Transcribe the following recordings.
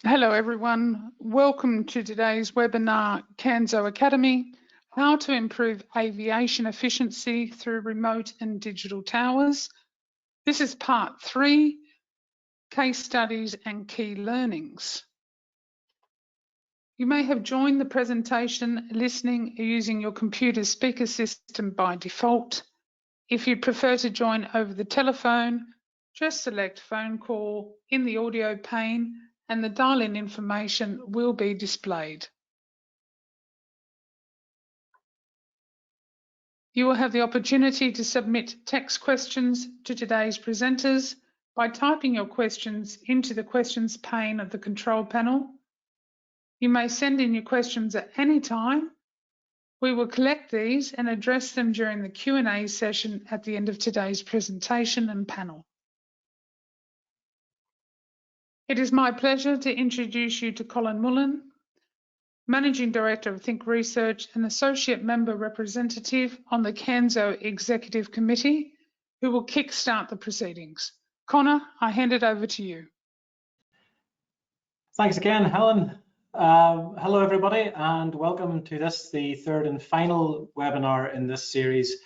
Hello everyone, welcome to today's webinar, CANSO Academy, How to Improve Aviation Efficiency Through Remote and Digital Towers. This is part 3, Case Studies and Key Learnings. You may have joined the presentation listening using your computer speaker system by default. If you prefer to join over the telephone, just select phone call in the audio pane and the dial-in information will be displayed. You will have the opportunity to submit text questions to today's presenters by typing your questions into the questions pane of the control panel. You may send in your questions at any time. We will collect these and address them during the Q&A session at the end of today's presentation and panel. It is my pleasure to introduce you to Colin Mullen, Managing Director of Think Research and Associate Member Representative on the CANSO Executive Committee, who will kickstart the proceedings. Connor, I hand it over to you. Thanks again, Helen. Hello everybody, and welcome to this, the third and final webinar in this series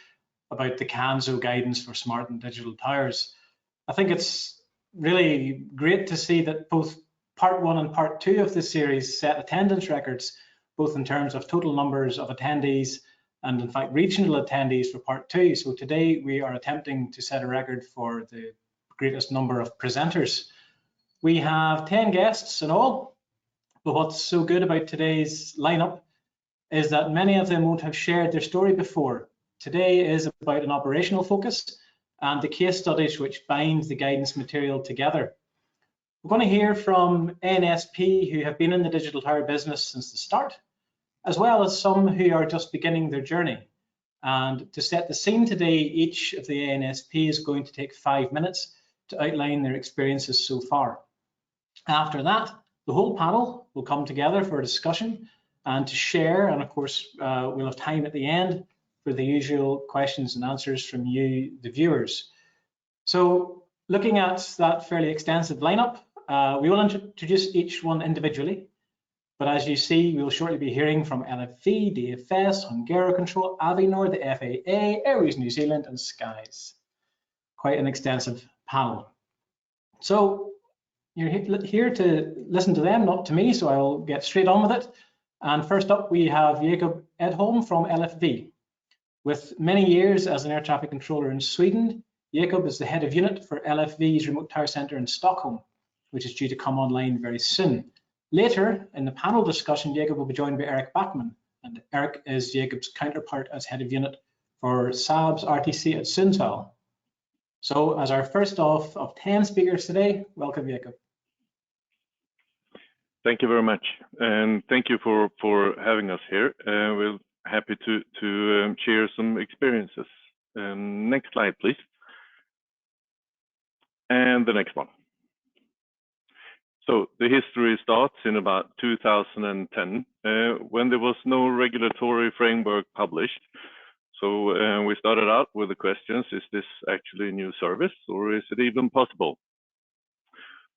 about the CANSO guidance for smart and digital towers. I think it's really great to see that both part 1 and part 2 of this series set attendance records, both in terms of total numbers of attendees and in fact regional attendees for part 2. So today we are attempting to set a record for the greatest number of presenters. We have 10 guests in all, but what's so good about today's lineup is that many of them won't have shared their story before. Today is about an operational focus and the case studies which bind the guidance material together. We're going to hear from ANSP who have been in the digital tower business since the start, as well as some who are just beginning their journey. And to set the scene today, each of the ANSP is going to take 5 minutes to outline their experiences so far. After that, the whole panel will come together for a discussion and to share, and of course, we'll have time at the end for the usual questions and answers from you, the viewers. So looking at that fairly extensive lineup, we will introduce each one individually, but as you see, we will shortly be hearing from LFV, DFS, Hungaro Control, Avinor, the FAA, Airways New Zealand, and Skies. Quite an extensive panel. So you're here to listen to them, not to me, so I'll get straight on with it. And first up, we have Jakob Edholm from LFV. With many years as an air traffic controller in Sweden, Jakob is the head of unit for LFV's remote tower center in Stockholm, which is due to come online very soon. Later in the panel discussion, Jakob will be joined by Eric Backman, and Eric is Jakob's counterpart as head of unit for Saab's RTC at Sundsvall. So as our first of 10 speakers today, welcome Jakob. Thank you very much, and thank you for having us here. We're happy to share some experiences. Next slide, please. And the next one. So the history starts in about 2010, when there was no regulatory framework published. So we started out with the questions, is this actually a new service or is it even possible?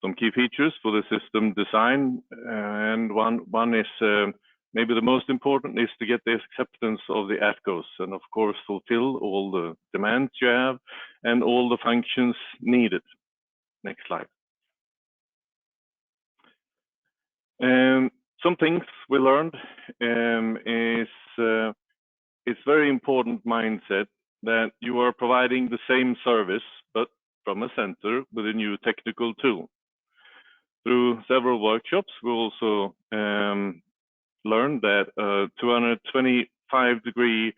Some key features for the system design, and one is maybe the most important is to get the acceptance of the ATCOs and of course fulfill all the demands you have and all the functions needed. Next slide. Some things we learned is it's very important mindset that you are providing the same service but from a center with a new technical tool. Through several workshops, we also learned that 225-degree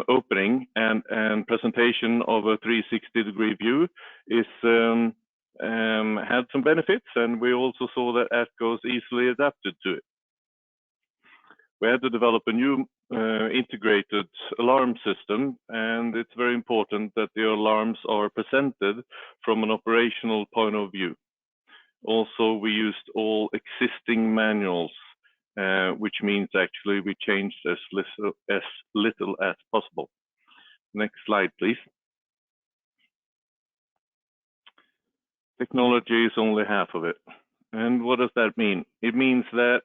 opening and presentation of a 360-degree view is had some benefits, and we also saw that ATCOs easily adapted to it. We had to develop a new integrated alarm system, and it's very important that the alarms are presented from an operational point of view. Also, we used all existing manuals, which means actually we changed as little as possible. Next slide, please. Technology is only half of it. And what does that mean? It means that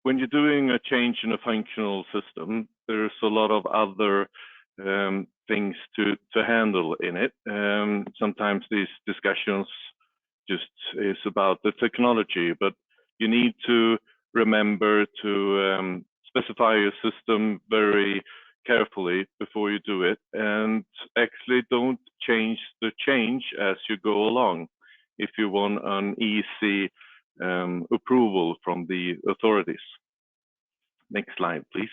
when you're doing a change in a functional system, there's a lot of other things to handle in it. Sometimes these discussions just is about the technology, but you need to remember to specify your system very carefully before you do it, and actually don't change the change as you go along if you want an easy approval from the authorities. Next slide, please.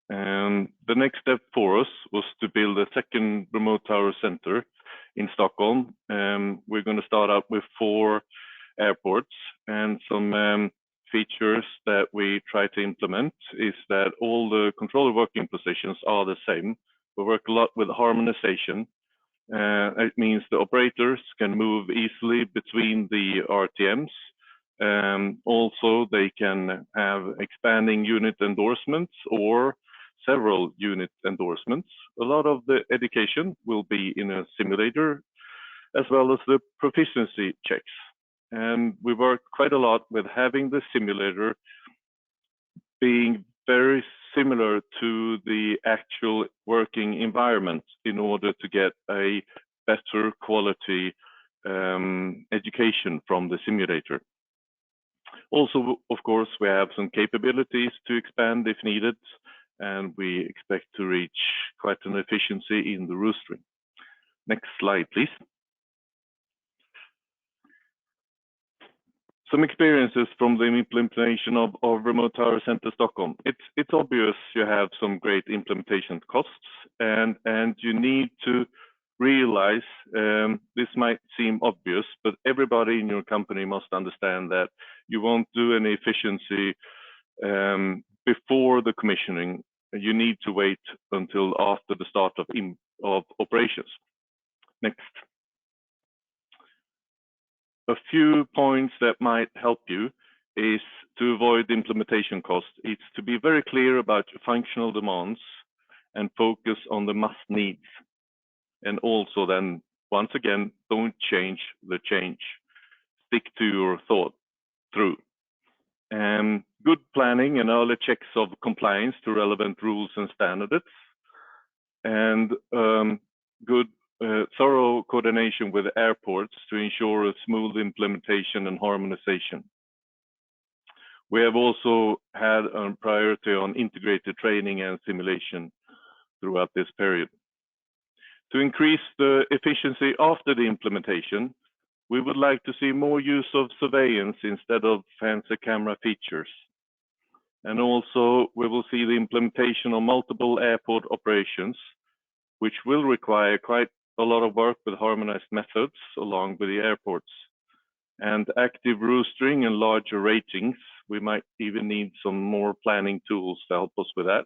The next step for us was to build a second remote tower center in Stockholm. We're going to start out with 4 airports, and some features that we try to implement is that all the controller working positions are the same. We work a lot with harmonization. It means the operators can move easily between the RTMs. Also, they can have expanding unit endorsements or several unit endorsements. A lot of the education will be in a simulator, as well as the proficiency checks. And we work quite a lot with having the simulator being very similar to the actual working environment in order to get a better quality education from the simulator. Also, of course, we have some capabilities to expand if needed, and we expect to reach quite an efficiency in the roostering. Next slide, please. Some experiences from the implementation of Remote Tower Center Stockholm. It's obvious you have some great implementation costs, and you need to realize, this might seem obvious, but everybody in your company must understand that you won't do any efficiency before the commissioning. You need to wait until after the start of operations. Next. A few points that might help you is to avoid implementation costs. It's to be very clear about your functional demands and focus on the must needs. And also then, once again, don't change the change. Stick to your thought through. Good planning and early checks of compliance to relevant rules and standards. And good thorough coordination with airports to ensure a smooth implementation and harmonization. We have also had a priority on integrated training and simulation throughout this period. To increase the efficiency after the implementation, we would like to see more use of surveillance instead of fancy camera features. And also, we will see the implementation of multiple airport operations, which will require quite a lot of work with harmonized methods along with the airports. And active roostering and larger ratings, we might even need some more planning tools to help us with that.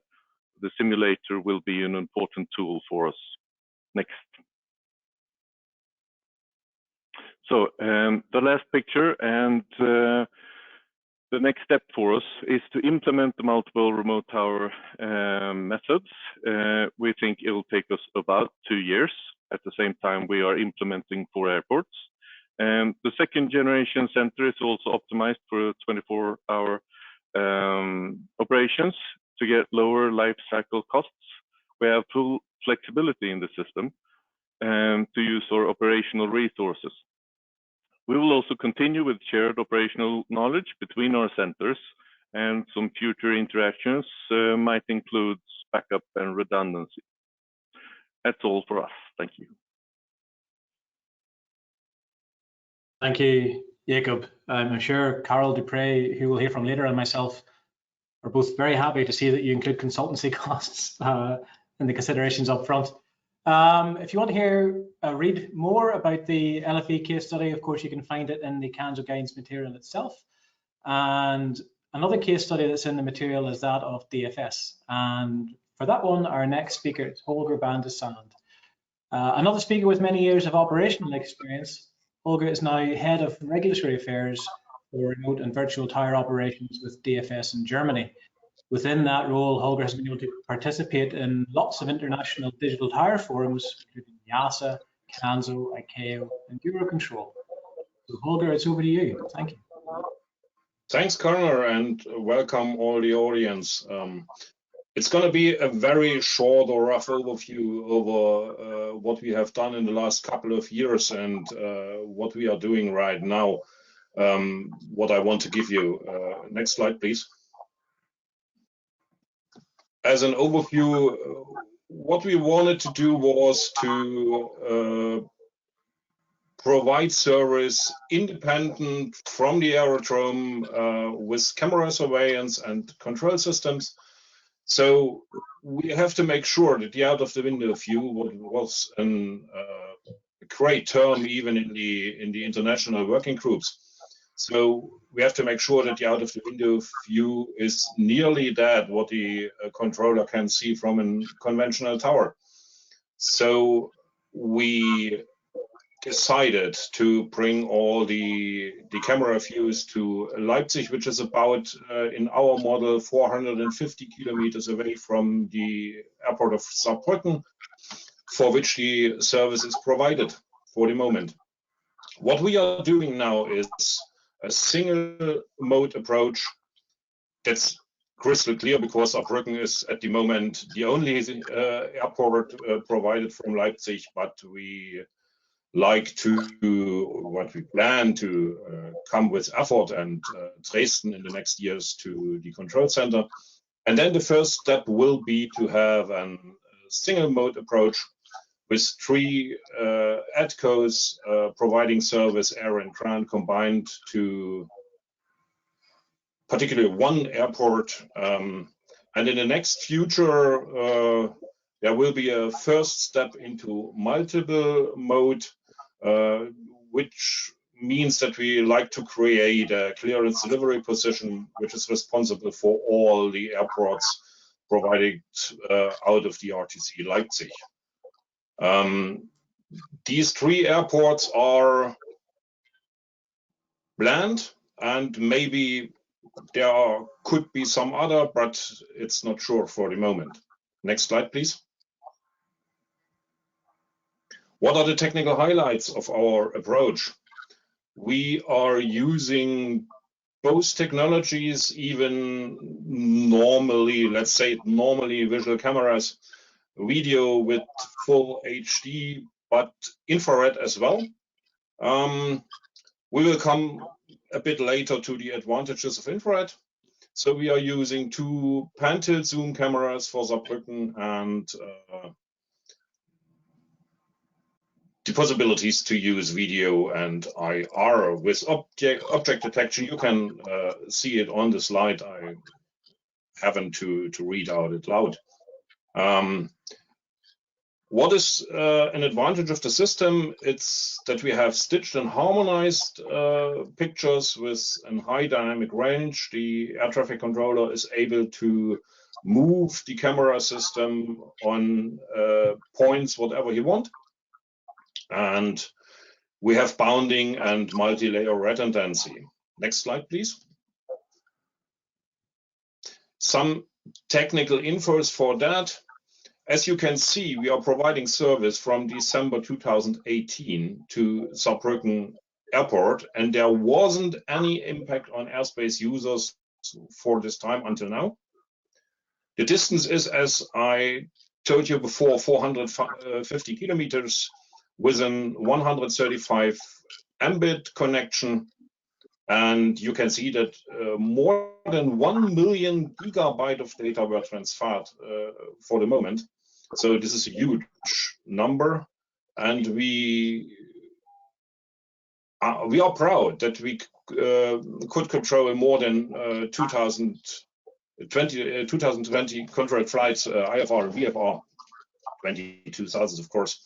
The simulator will be an important tool for us. Next. So the last picture, and the next step for us is to implement the multiple remote tower methods. We think it will take us about 2 years. At the same time, we are implementing 4 airports. The second generation center is also optimized for 24-hour operations to get lower life cycle costs. We have full flexibility in the system to use our operational resources. We will also continue with shared operational knowledge between our centers, and some future interactions might include backup and redundancy. That's all for us. Thank you. Thank you, Jacob. I'm sure Carol Dupre, who we'll hear from later, and myself are both very happy to see that you include consultancy costs in the considerations up front. If you want to read more about the LFE case study, of course, you can find it in the CANSO guidance material itself. And another case study that's in the material is that of DFS. And for that one, our next speaker is Holger Bandesand. Another speaker with many years of operational experience. Holger is now head of regulatory affairs for remote and virtual tower operations with DFS in Germany. Within that role, Holger has been able to participate in lots of international digital tower forums, including IASA, CANSO, ICAO, and Eurocontrol. So Holger, it's over to you. Thank you. Thanks, Connor, and welcome all the audience. It's going to be a very short or rough overview over what we have done in the last couple of years and what we are doing right now. What I want to give you. Next slide, please. As an overview, what we wanted to do was to provide service independent from the aerodrome with camera surveillance and control systems. So we have to make sure that the out of the window view, what was a great term even in the international working groups. So we have to make sure that the out of the window view is nearly that what the controller can see from a conventional tower. So we decided to bring all the camera views to Leipzig, which is about, in our model, 450 kilometers away from the airport of Saarbrücken, for which the service is provided for the moment. What we are doing now is a single mode approach that's crystal clear, because Saarbrücken is at the moment the only airport provided from Leipzig, but we plan to come with Erfurt and Dresden in the next years to the control center. And then the first step will be to have a single mode approach with 3 ADCOs providing service, air and ground, combined to particularly 1 airport. And in the next future, there will be a first step into multiple mode, which means that we like to create a clearance delivery position which is responsible for all the airports provided out of the RTC Leipzig. These 3 airports are planned, and maybe there could be some other, but it's not sure for the moment. Next slide, please. What are the technical highlights of our approach? We are using both technologies, even normally, let's say normally visual cameras, video with full HD, but infrared as well. We will come a bit later to the advantages of infrared. So we are using 2 pan-tilt zoom cameras for Saarbrücken and the possibilities to use video and IR with object detection. You can see it on the slide. I haven't to read out it loud. What is an advantage of the system? It's that we have stitched and harmonized pictures with a high dynamic range. The air traffic controller is able to move the camera system on points whatever you want. And we have bounding and multi-layer redundancy. Next slide, please. Some technical infos for that. As you can see, we are providing service from December 2018 to Saarbrücken Airport, and there wasn't any impact on airspace users for this time until now. The distance is, as I told you before, 450 kilometers with a 135 Mbit connection. And you can see that more than 1 million gigabyte of data were transferred for the moment. So this is a huge number, and we are proud that we could control more than 2020 contract flights, IFR and VFR, 22,000 of course,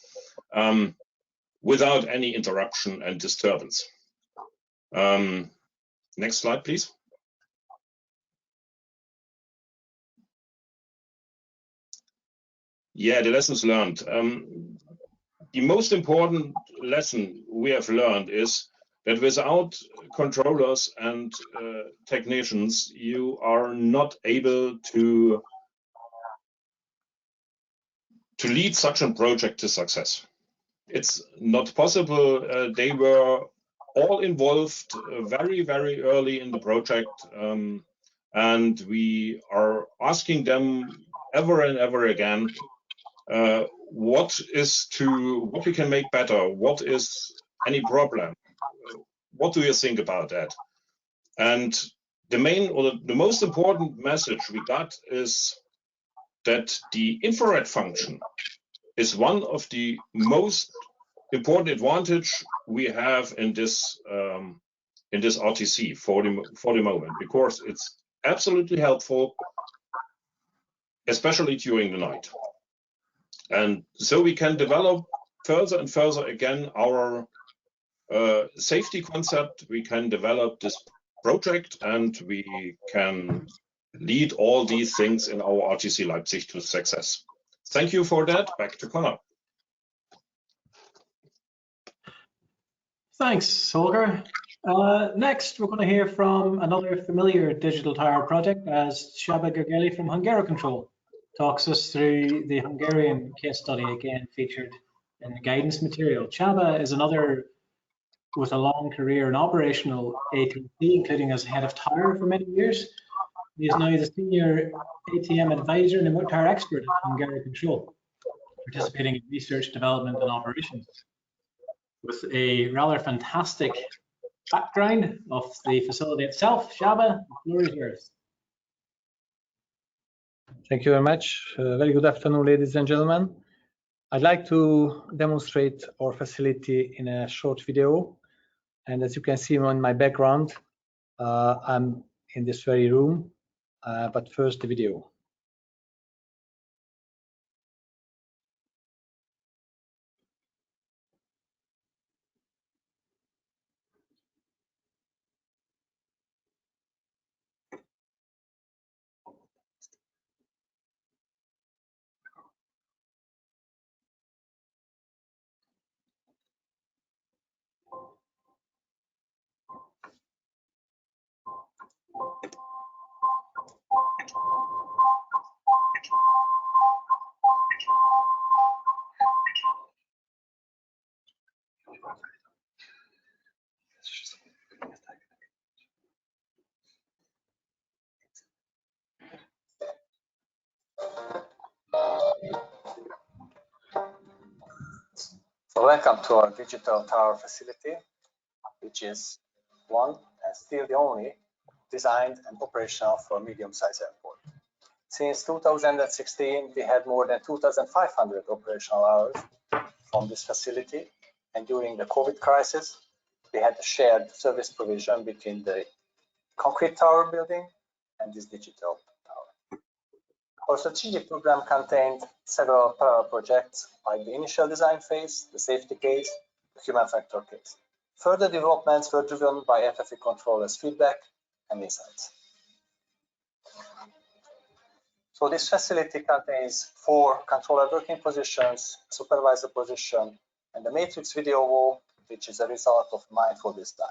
without any interruption and disturbance. Next slide, please. Yeah, the lessons learned. The most important lesson we have learned is that without controllers and technicians, you are not able to lead such a project to success. It's not possible. They were all involved very, very early in the project, and we are asking them ever and ever again what we can make better, what is any problem, what do you think about that? And the main or the most important message we got is that the infrared function is one of the most important advantage we have in this RTC for the moment, because it's absolutely helpful, especially during the night. And so we can develop further and further again our safety concept. We can develop this project, and we can lead all these things in our RTC Leipzig to success. Thank you for that. Back to Connor. Thanks, Holger. Next, we're going to hear from another familiar digital tower project as Csaba Gergely from Hungarocontrol talks us through the Hungarian case study, again featured in the guidance material. Csaba is another with a long career in operational ATC, including as head of tower for many years. He is now the senior ATM advisor and remote tower expert at Hungarocontrol, participating in research, development, and operations. With a rather fantastic background of the facility itself, Csaba, the floor is yours. Thank you very much. Very good afternoon, ladies and gentlemen. I'd like to demonstrate our facility in a short video. And as you can see on my background, I'm in this very room, but first the video. So welcome to our digital tower facility, which is one and still the only designed and operational for a medium-sized airport. Since 2016, we had more than 2,500 operational hours from this facility, and during the COVID crisis, we had a shared service provision between the concrete tower building and this digital tower. Our strategic program contained several parallel projects, like the initial design phase, the safety case, the human factor case. Further developments were driven by air traffic controllers' feedback and insights. So this facility contains 4 controller working positions, supervisor position, and the matrix video wall, which is a result of mindful design.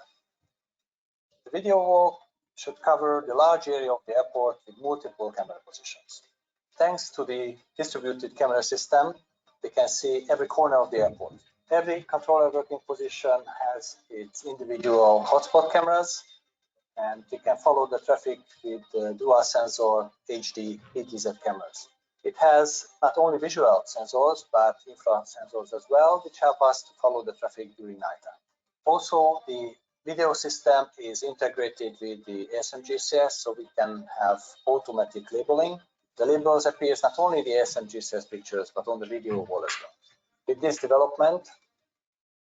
The video wall should cover the large area of the airport with multiple camera positions. Thanks to the distributed camera system, we can see every corner of the airport. Every controller working position has its individual hotspot cameras, and we can follow the traffic with dual sensor HD ETZ cameras. It has not only visual sensors, but infrared sensors as well, which help us to follow the traffic during nighttime. Also, the video system is integrated with the ASMGCS, so we can have automatic labeling. The labels appear not only in the ASMGCS pictures, but on the video wall as well. With this development,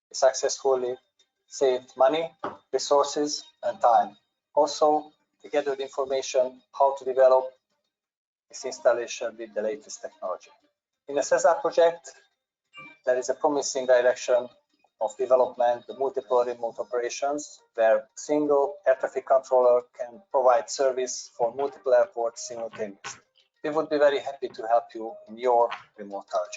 we successfully saved money, resources, and time. Also, we gathered information how to develop this installation with the latest technology. In the CESAR project, there is a promising direction of development, the multiple remote operations, where single air traffic controller can provide service for multiple airports simultaneously. We would be very happy to help you in your remote tower.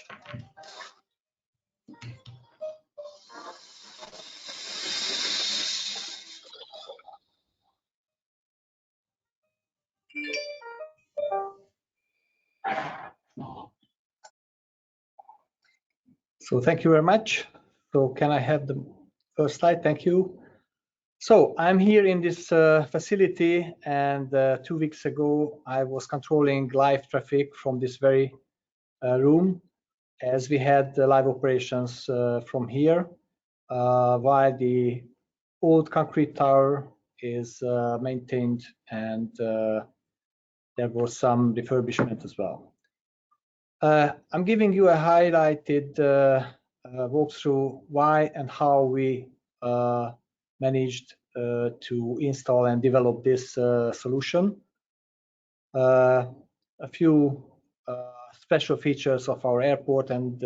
So thank you very much. So can I have the first slide? Thank you. So I'm here in this facility, and 2 weeks ago I was controlling live traffic from this very room, as we had live operations from here, while the old concrete tower is maintained, and there was some refurbishment as well. I'm giving you a highlighted walkthrough why and how we managed to install and develop this solution. A few special features of our airport and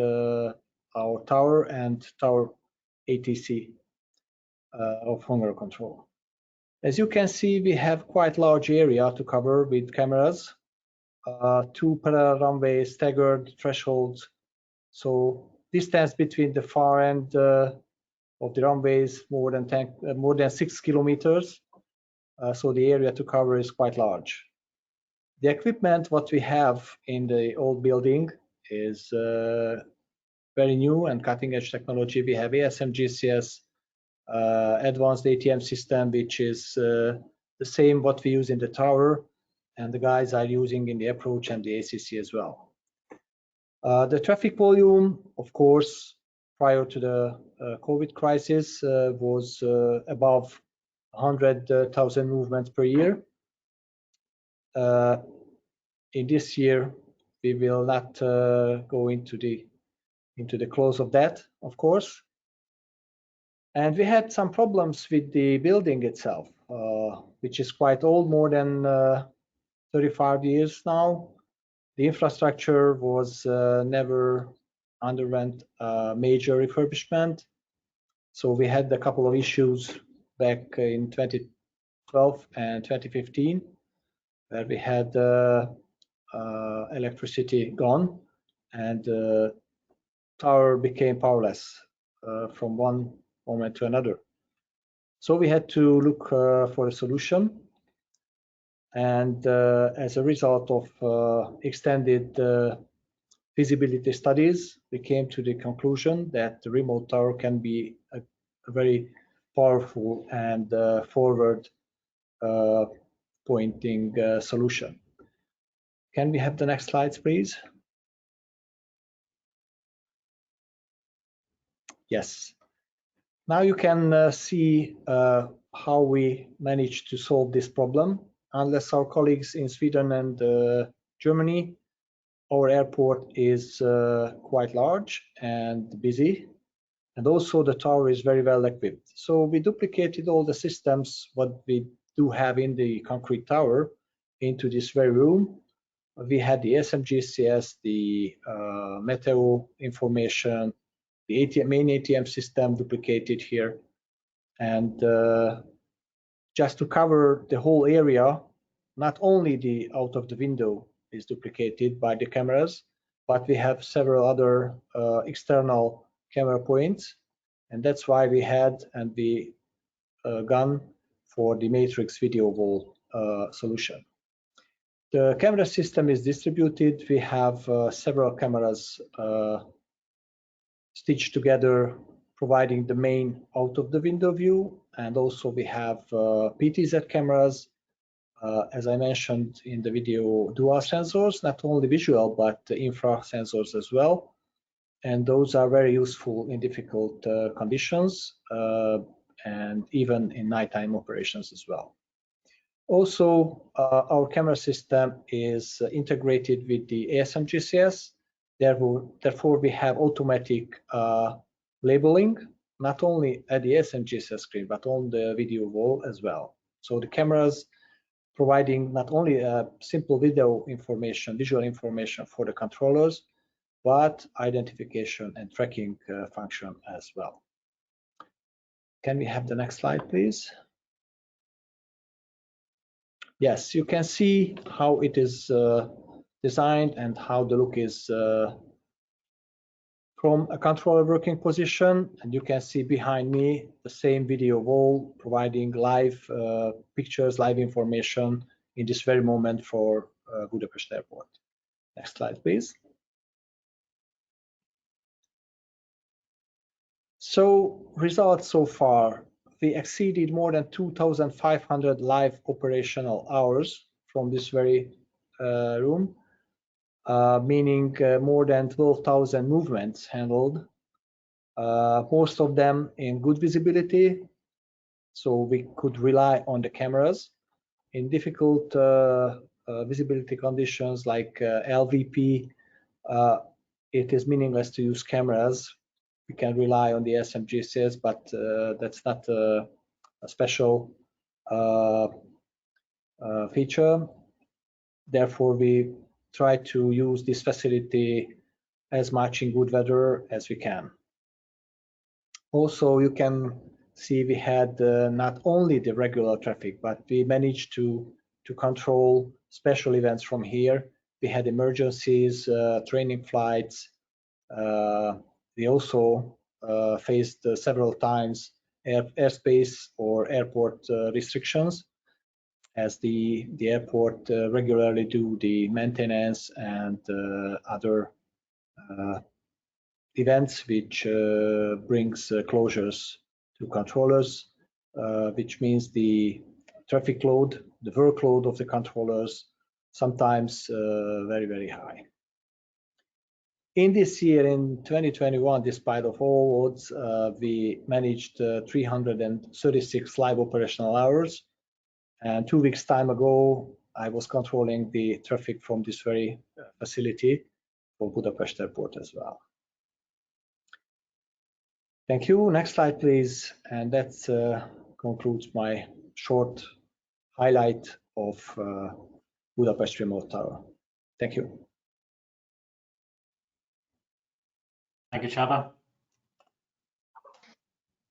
our tower and tower ATC of hunger control. As you can see, we have quite large area to cover with cameras, 2 parallel runways, staggered thresholds. So distance between the far end of the runways more than 6 kilometers. So the area to cover is quite large. The equipment what we have in the old building is very new and cutting edge technology. We have ASM-GCS advanced ATM system, which is the same what we use in the tower, and the guys are using in the approach and the ACC as well. The traffic volume, of course, prior to the COVID crisis was above 100,000 movements per year. In this year, we will not go into the close of that, of course. And we had some problems with the building itself, which is quite old, more than 35 years now. The infrastructure was never underwent major refurbishment. So we had a couple of issues back in 2012 and 2015, where we had electricity gone, and the tower became powerless from one moment to another. So we had to look for a solution, and as a result of extended feasibility studies, we came to the conclusion that the remote tower can be a very powerful and forward pointing solution. Can we have the next slides, please? Yes. Now you can see how we managed to solve this problem. Unless our colleagues in Sweden and Germany, our airport is quite large and busy, and also the tower is very well equipped. So we duplicated all the systems what we do have in the concrete tower into this very room. We had the ASM-GCS, the meteo information, the main ATM system duplicated here, and just to cover the whole area, not only the out of the window is duplicated by the cameras, but we have several other external camera points, and that's why we had and we gone for the matrix video wall solution. The camera system is distributed. We have several cameras stitched together, providing the main out of the window view, and also we have PTZ cameras, as I mentioned in the video, dual sensors, not only visual but infra sensors as well, and those are very useful in difficult conditions and even in nighttime operations as well. Also, our camera system is integrated with the ASM-GCS. Therefore, we have automatic labeling, not only at the ASM-GCS screen, but on the video wall as well. So the cameras providing not only a simple video information, visual information for the controllers, but identification and tracking function as well. Can we have the next slide, please? Yes, you can see how it is designed and how the look is from a controller working position, and you can see behind me the same video wall providing live pictures, live information in this very moment for Budapest Airport. Next slide, please. So results so far we exceeded more than 2,500 live operational hours from this very room, meaning more than 12,000 movements handled, most of them in good visibility, so we could rely on the cameras. In difficult visibility conditions like LVP, it is meaningless to use cameras. We can rely on the SMGCs, but that's not a special feature. Therefore, we try to use this facility as much in good weather as we can. Also, you can see we had not only the regular traffic, but we managed to control special events from here. We had emergencies, training flights. We also faced several times airspace or airport restrictions, as the airport regularly do the maintenance and other events which brings closures to controllers, which means the traffic load, the workload of the controllers, sometimes very, very high. In this year, in 2021, despite of all odds, we managed 336 live operational hours. And 2 weeks time ago, I was controlling the traffic from this very facility for Budapest Airport as well. Thank you. Next slide, please. And that concludes my short highlight of Budapest Remote Tower. Thank you. Thank you, Csaba.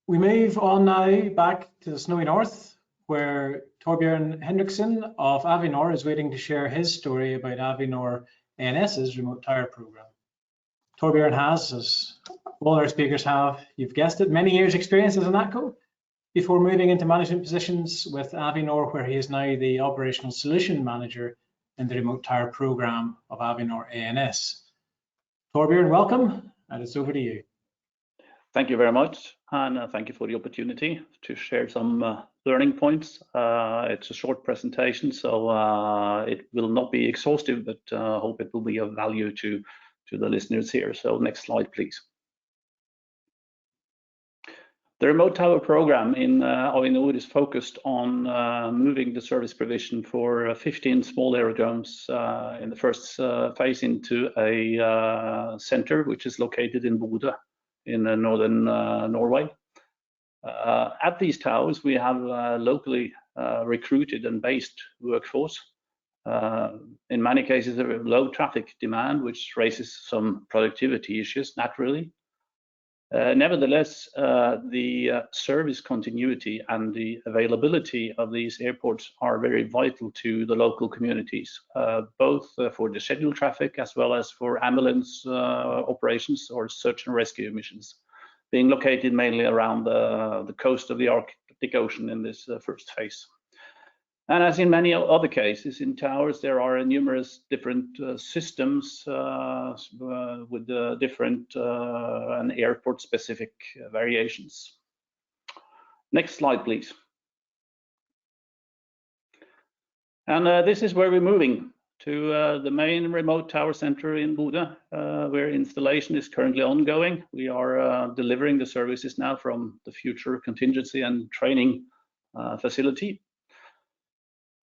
We move on now back to the snowy north, where Torbjörn Henriksson of Avinor is waiting to share his story about Avinor ANS's remote tower program. Torbjörn has, as all our speakers have, you've guessed it, many years experience as an ATCO before moving into management positions with Avinor, where he is now the operational solution manager in the remote tower program of Avinor ANS. Torbjörn, welcome, and it's over to you. Thank you very much, and thank you for the opportunity to share some learning points. It's a short presentation, so it will not be exhaustive, but I hope it will be of value to the listeners here. So next slide, please. The remote tower program in Avinor is focused on moving the service provision for 15 small aerodromes in the first phase into a center which is located in Bodø in northern Norway. At these towers, we have locally recruited and based workforce. In many cases, there is low traffic demand, which raises some productivity issues naturally. Nevertheless, the service continuity and the availability of these airports are very vital to the local communities, both for the scheduled traffic as well as for ambulance operations or search and rescue missions, being located mainly around the coast of the Arctic Ocean in this first phase. And as in many other cases in towers, there are numerous different systems with different and airport-specific variations. Next slide, please. And this is where we're moving to the main remote tower center in Bodø, where installation is currently ongoing. We are delivering the services now from the future contingency and training facility.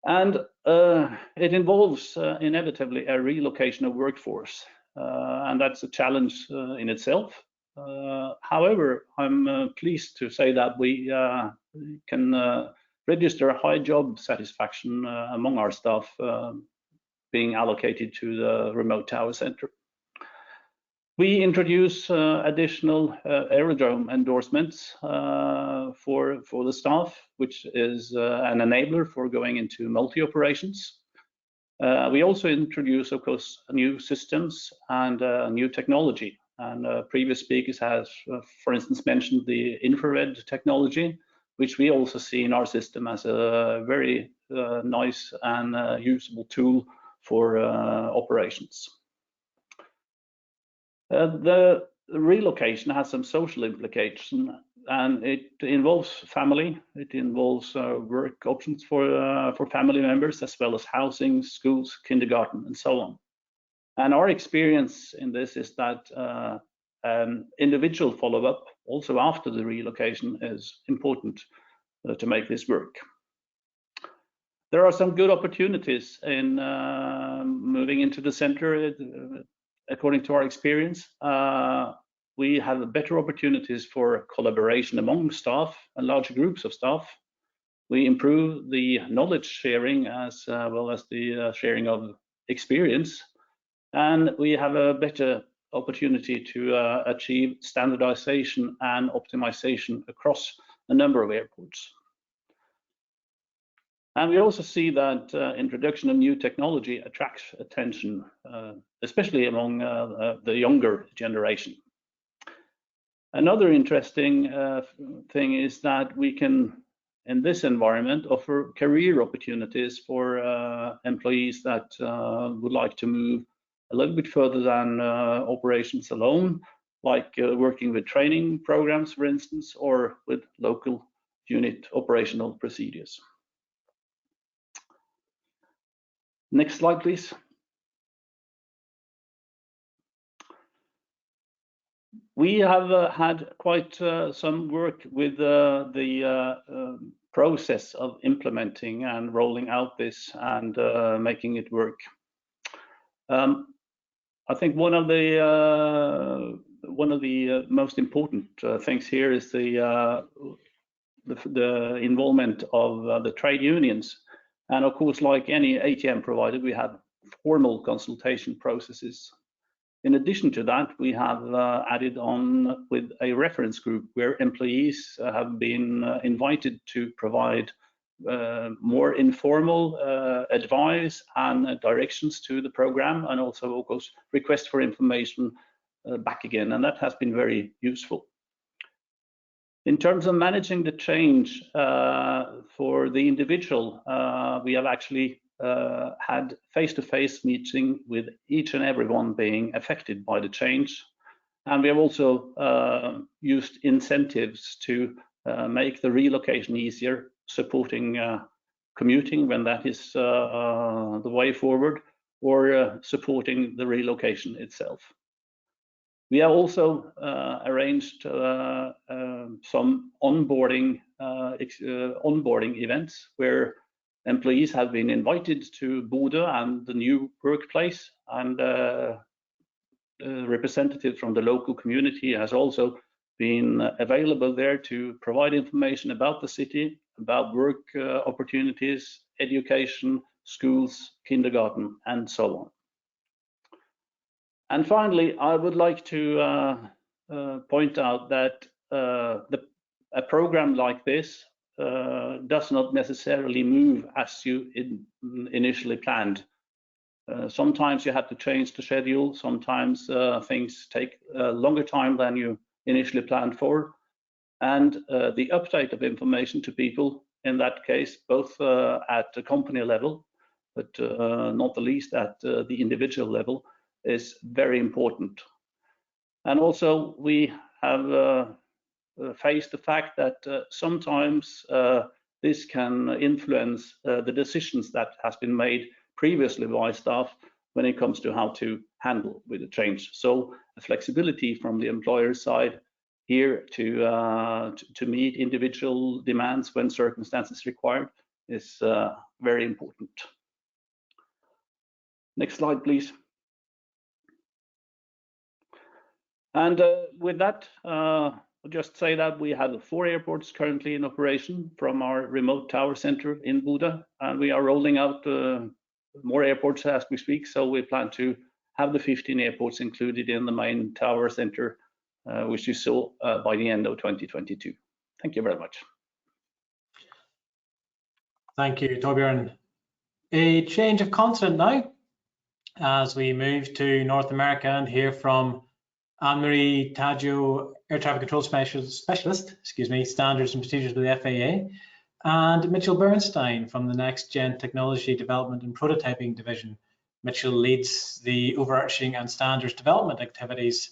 And it involves inevitably a relocation of workforce, and that's a challenge in itself. However, I'm pleased to say that we can register a high job satisfaction among our staff being allocated to the remote tower center. We introduce additional aerodrome endorsements for the staff, which is an enabler for going into multi-operations. We also introduce, of course, new systems and new technology. And previous speakers have, for instance, mentioned the infrared technology, which we also see in our system as a very nice and usable tool for operations. The relocation has some social implications and it involves family. It involves work options for family members, as well as housing, schools, kindergarten, and so on. And our experience in this is that individual follow-up, also after the relocation, is important to make this work. There are some good opportunities in moving into the center, according to our experience. We have better opportunities for collaboration among staff and larger groups of staff. We improve the knowledge sharing as well as the sharing of experience. And we have a better opportunity to achieve standardization and optimization across a number of airports. And we also see that introduction of new technology attracts attention, especially among the younger generation. Another interesting thing is that we can, in this environment, offer career opportunities for employees that would like to move a little bit further than operations alone, like working with training programs, for instance, or with local unit operational procedures. Next slide, please. We have had quite some work with the process of implementing and rolling out this and making it work. I think one of the most important things here is the involvement of the trade unions. And of course, like any ATM provider, we have formal consultation processes. In addition to that, we have added on with a reference group where employees have been invited to provide more informal advice and directions to the program, and also, of course, request for information back again. And that has been very useful. In terms of managing the change for the individual, we have actually had face-to-face meeting with each and everyone being affected by the change. And we have also used incentives to make the relocation easier, supporting commuting when that is the way forward, or supporting the relocation itself. We have also arranged some onboarding events where employees have been invited to Bodø and the new workplace, and representatives from the local community has also been available there to provide information about the city, about work opportunities, education, schools, kindergarten, and so on. And finally, I would like to point out that a program like this does not necessarily move as you initially planned. Sometimes you have to change the schedule. Sometimes things take a longer time than you initially planned for. And the update of information to people, in that case, both at the company level, but not the least at the individual level, is very important. And also we have faced the fact that sometimes this can influence the decisions that has been made previously by staff when it comes to how to handle with the change. So a flexibility from the employer side here to meet individual demands when circumstances required is very important. Next slide, please. And with that, I'll just say that we have 4 airports currently in operation from our remote tower center in Bodø, and we are rolling out more airports as we speak. So we plan to have the 15 airports included in the main tower center, which you saw by the end of 2022. Thank you very much. Thank you, Torbjørn. A change of continent now, as we move to North America and hear from Anne-Marie Taggio, Air Traffic Control Specialist, Standards and Procedures with the FAA, and Mitchell Bernstein from the Next Gen Technology Development and Prototyping Division. Mitchell leads the overarching and standards development activities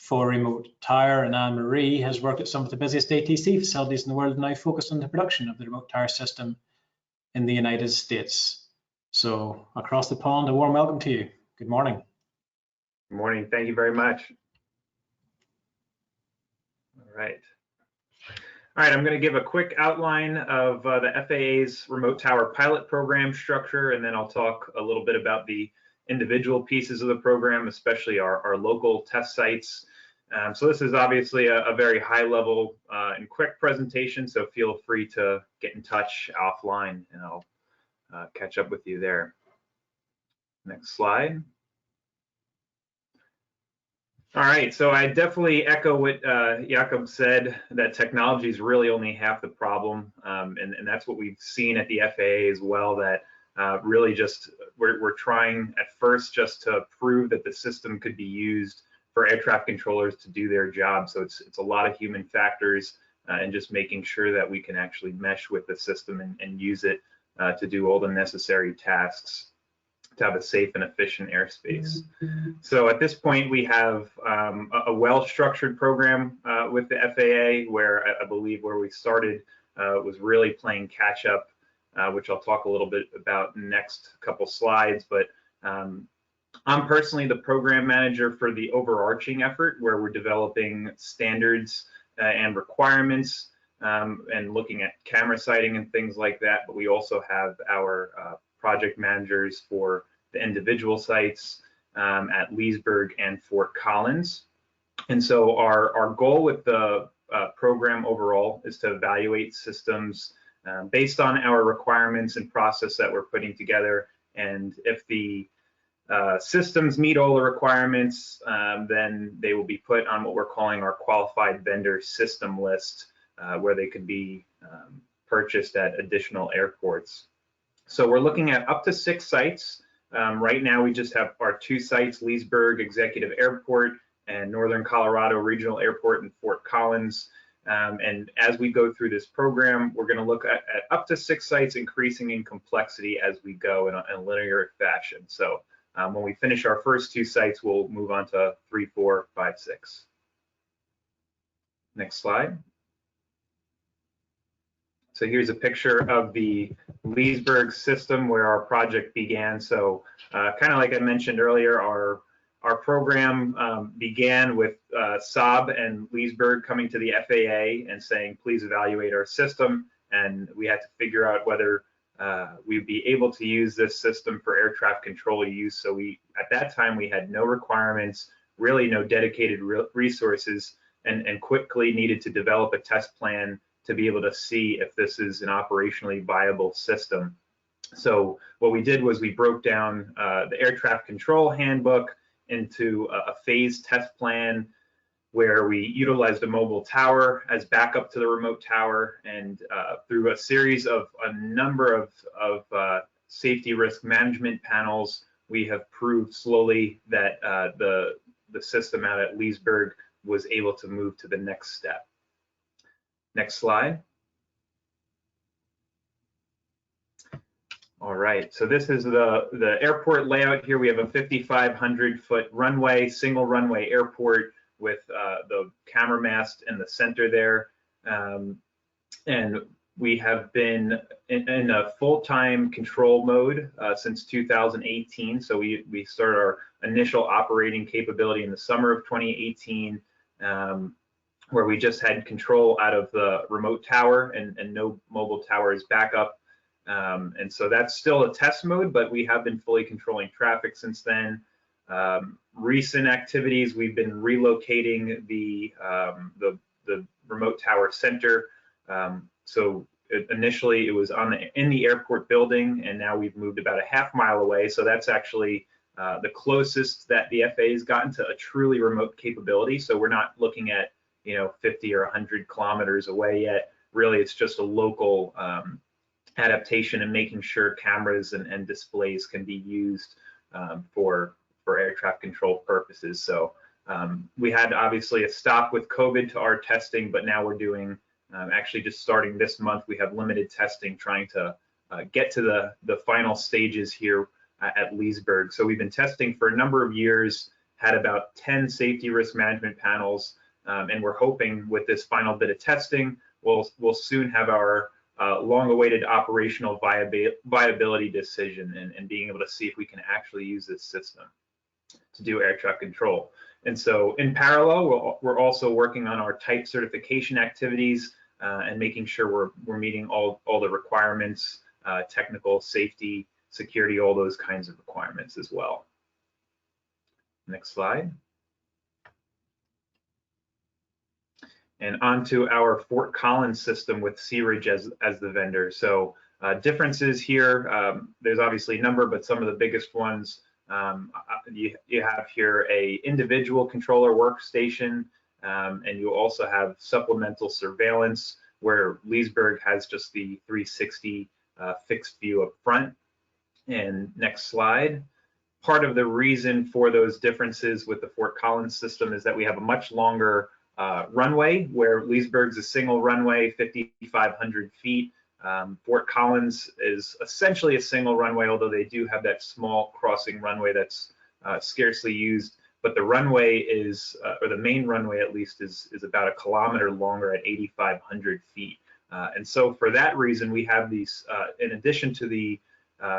for remote tower, and Anne-Marie has worked at some of the busiest ATC facilities in the world and now focused on the production of the remote tower system in the United States. So across the pond, a warm welcome to you. Good morning. Good morning. Thank you very much. All right. All right, I'm going to give a quick outline of the FAA's remote tower pilot program structure, and then I'll talk a little bit about the individual pieces of the program, especially our local test sites. So this is obviously a very high level and quick presentation, so feel free to get in touch offline and I'll catch up with you there. Next slide. All right, so I definitely echo what Jakob said, that technology is really only half the problem, and that's what we've seen at the FAA as well, that really just we're trying at first just to prove that the system could be used for air traffic controllers to do their job. So it's a lot of human factors and just making sure that we can actually mesh with the system and use it to do all the necessary tasks to have a safe and efficient airspace. So at this point, we have a well-structured program with the FAA, where I believe where we started was really playing catch up, which I'll talk a little bit about in the next couple slides. But I'm personally the program manager for the overarching effort, where we're developing standards and requirements and looking at camera sighting and things like that. But we also have our project managers for the individual sites at Leesburg and Fort Collins. And so our goal with the program overall is to evaluate systems based on our requirements and process that we're putting together. And if the systems meet all the requirements, then they will be put on what we're calling our qualified vendor system list, where they could be purchased at additional airports. So we're looking at up to 6 sites. Right now, we just have our 2 sites, Leesburg Executive Airport and Northern Colorado Regional Airport in Fort Collins. And as we go through this program, we're going to look at up to 6 sites, increasing in complexity as we go in a linear fashion. So when we finish our first 2 sites, we'll move on to 3, 4, 5, 6. Next slide. So here's a picture of the Leesburg system where our project began. So kind of like I mentioned earlier, our program began with Saab and Leesburg coming to the FAA and saying, please evaluate our system. And we had to figure out whether we'd be able to use this system for air traffic control use. So at that time, we had no requirements, really no dedicated resources, and quickly needed to develop a test plan to be able to see if this is an operationally viable system. So what we did was we broke down the air traffic control handbook into a phased test plan, where we utilized a mobile tower as backup to the remote tower, and through a series of a number of safety risk management panels, we have proved slowly that the system out at Leesburg was able to move to the next step. Next slide. All right, so this is the airport layout here. We have a 5,500-foot runway, single runway airport with the camera mast in the center there. And we have been in a full-time control mode since 2018. So we started our initial operating capability in the summer of 2018. Where we just had control out of the remote tower and no mobile tower as backup. And so that's still a test mode, but we have been fully controlling traffic since then. Recent activities, we've been relocating the remote tower center. So initially it was in the airport building, and now we've moved about a half mile away. So that's actually the closest that the FAA has gotten to a truly remote capability. So we're not looking at 50 or 100 kilometers away yet. Really, it's just a local adaptation and making sure cameras and displays can be used for air traffic control purposes. So we had obviously a stop with COVID to our testing, but now we're doing, actually just starting this month, we have limited testing trying to get to the final stages here at Leesburg. So we've been testing for a number of years, had about 10 safety risk management panels, and we're hoping with this final bit of testing, we'll soon have our long-awaited operational viability decision and being able to see if we can actually use this system to do air traffic control. And so in parallel, we're also working on our type certification activities and making sure we're meeting all the requirements, technical, safety, security, all those kinds of requirements as well. Next slide. And onto our Fort Collins system with Searidge as the vendor. So differences here, there's obviously a number, but some of the biggest ones, you have here a individual controller workstation, and you also have supplemental surveillance where Leesburg has just the 360 fixed view up front. And next slide. Part of the reason for those differences with the Fort Collins system is that we have a much longer runway, where Leesburg's a single runway, 5,500 feet. Fort Collins is essentially a single runway, although they do have that small crossing runway that's scarcely used. But the runway is, or the main runway at least, is about 1 kilometer longer at 8,500 feet. And so for that reason, we have these, in addition to the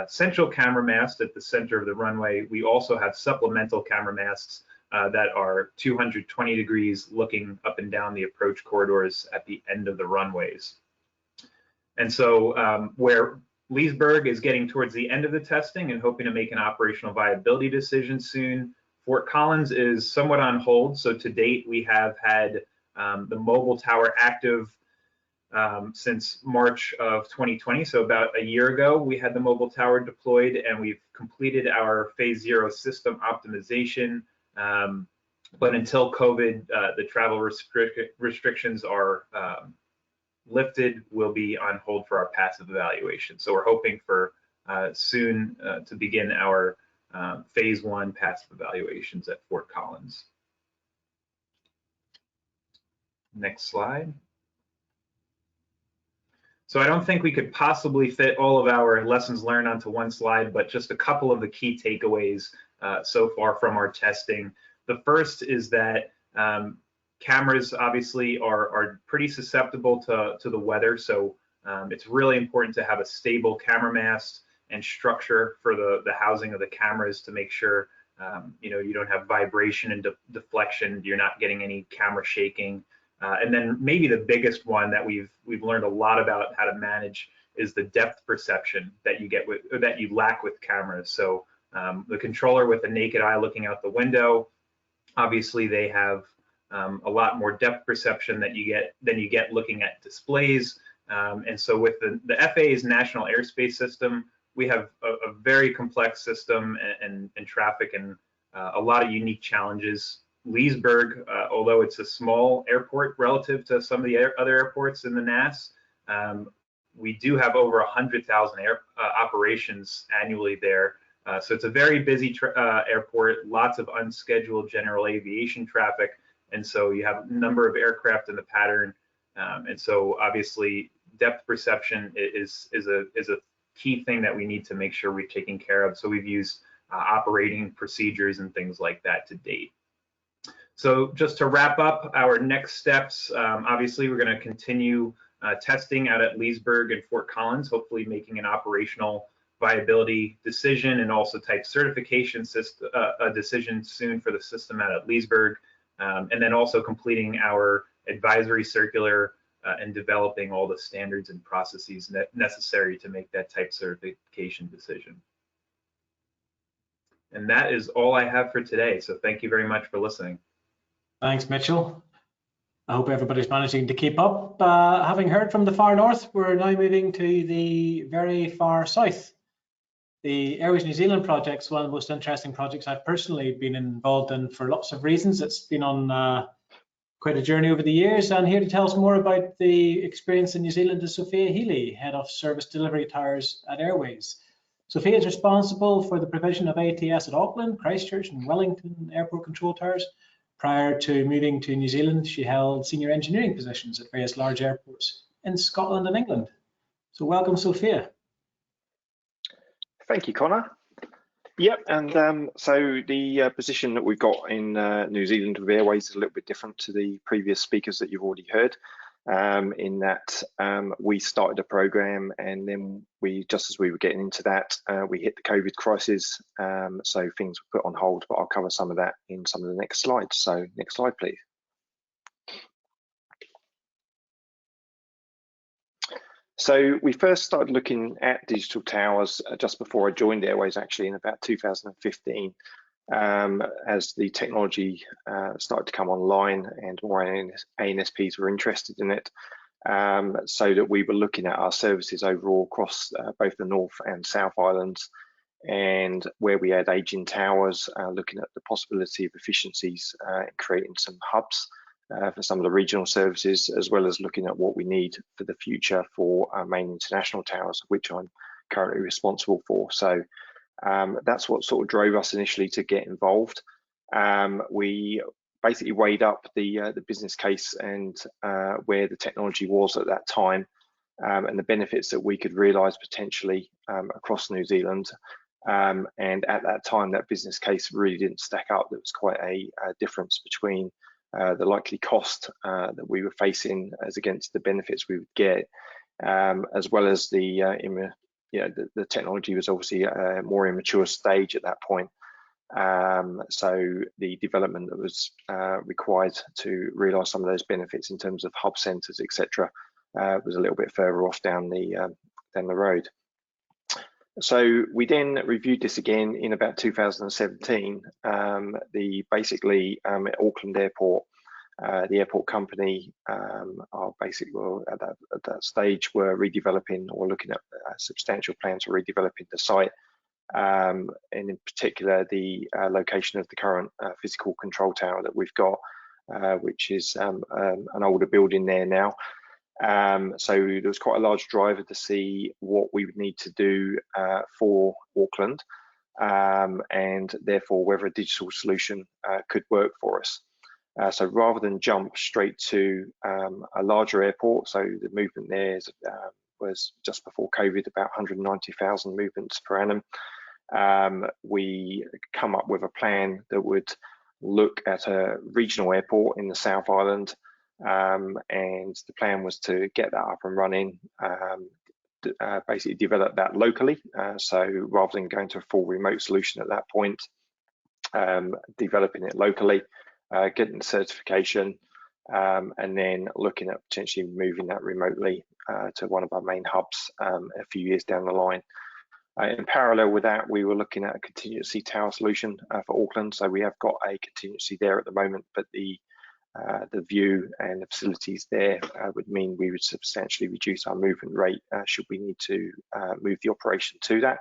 central camera mast at the center of the runway, we also have supplemental camera masts that are 220 degrees looking up and down the approach corridors at the end of the runways. And so where Leesburg is getting towards the end of the testing and hoping to make an operational viability decision soon, Fort Collins is somewhat on hold. So to date, we have had the mobile tower active since March of 2020. So about a year ago, we had the mobile tower deployed, and we've completed our phase 0 system optimization. But until COVID, the travel restrictions are lifted, we'll be on hold for our passive evaluation. So we're hoping for soon to begin our phase 1 passive evaluations at Fort Collins. Next slide. So I don't think we could possibly fit all of our lessons learned onto one slide, but just a couple of the key takeaways so far from our testing. The first is that cameras obviously are pretty susceptible to the weather, so it's really important to have a stable camera mast and structure for the housing of the cameras to make sure you don't have vibration and deflection, you're not getting any camera shaking. And then maybe the biggest one that we've learned a lot about how to manage is the depth perception that you get that you lack with cameras. So the controller with the naked eye looking out the window, obviously they have a lot more depth perception than you get looking at displays. And so with the FAA's National Airspace System, we have a very complex system and traffic and a lot of unique challenges. Leesburg, although it's a small airport relative to some of the other airports in the NAS, we do have over 100,000 operations annually there. So it's a very busy airport, lots of unscheduled general aviation traffic. And so you have a number of aircraft in the pattern. And so obviously depth perception is a key thing that we need to make sure we're taking care of. So we've used operating procedures and things like that to date. So just to wrap up our next steps, obviously we're going to continue testing out at Leesburg and Fort Collins, hopefully making an operational viability decision and also type certification decision soon for the system out at Leesburg, and then also completing our advisory circular and developing all the standards and processes necessary to make that type certification decision. And that is all I have for today. So thank you very much for listening. Thanks, Mitchell. I hope everybody's managing to keep up. Having heard from the far north, we're now moving to the very far south. The Airways New Zealand project is one of the most interesting projects I've personally been involved in for lots of reasons. It's been on quite a journey over the years, and here to tell us more about the experience in New Zealand is Sophia Healy, Head of Service Delivery Towers at Airways. Sophia is responsible for the provision of ATS at Auckland, Christchurch and Wellington Airport Control Towers. Prior to moving to New Zealand, she held senior engineering positions at various large airports in Scotland and England. So welcome, Sophia. Thank you, Connor. Yep, and so the position that we've got in New Zealand with Airways is a little bit different to the previous speakers that you've already heard, in that we started a program, and then just as we were getting into that, we hit the COVID crisis, so things were put on hold, but I'll cover some of that in some of the next slides. So next slide, please. So we first started looking at digital towers just before I joined Airways, actually in about 2015, as the technology started to come online and more ANSPs were interested in it, so that we were looking at our services overall across both the North and South Islands, and where we had aging towers, looking at the possibility of efficiencies, creating some hubs for some of the regional services, as well as looking at what we need for the future for our main international towers, which I'm currently responsible for. So that's what sort of drove us initially to get involved. We basically weighed up the business case and where the technology was at that time, and the benefits that we could realise potentially across New Zealand. And at that time, that business case really didn't stack up. There was quite a difference between the likely cost that we were facing as against the benefits we would get, as well as the technology was obviously a more immature stage at that point. So the development that was required to realise some of those benefits in terms of hub centres, etc., was a little bit further off down the road. So we then reviewed this again in about 2017. Basically at Auckland Airport, the airport company are basically, well, at that stage, were redeveloping or looking at substantial plans for redeveloping the site, and in particular the location of the current physical control tower that we've got, which is an older building there now. So there was quite a large driver to see what we would need to do for Auckland, and therefore whether a digital solution could work for us. So rather than jump straight to a larger airport, so the movement there was just before COVID about 190,000 movements per annum. We come up with a plan that would look at a regional airport in the South Island, and the plan was to get that up and running, basically develop that locally. So rather than going to a full remote solution at that point, developing it locally, getting the certification, and then looking at potentially moving that remotely to one of our main hubs a few years down the line. In parallel with that, we were looking at a contingency tower solution for Auckland. So we have got a contingency there at the moment, but the view and the facilities there would mean we would substantially reduce our movement rate should we need to move the operation to that.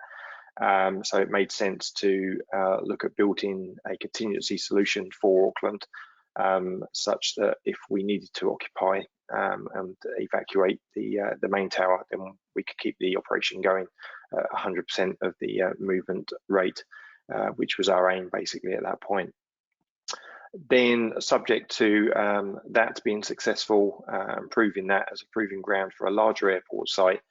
So it made sense to look at building a contingency solution for Auckland, such that if we needed to occupy and evacuate the main tower, then we could keep the operation going 100% of the movement rate, which was our aim basically at that point. Then subject to that being successful, proving that as a proving ground for a larger airport site,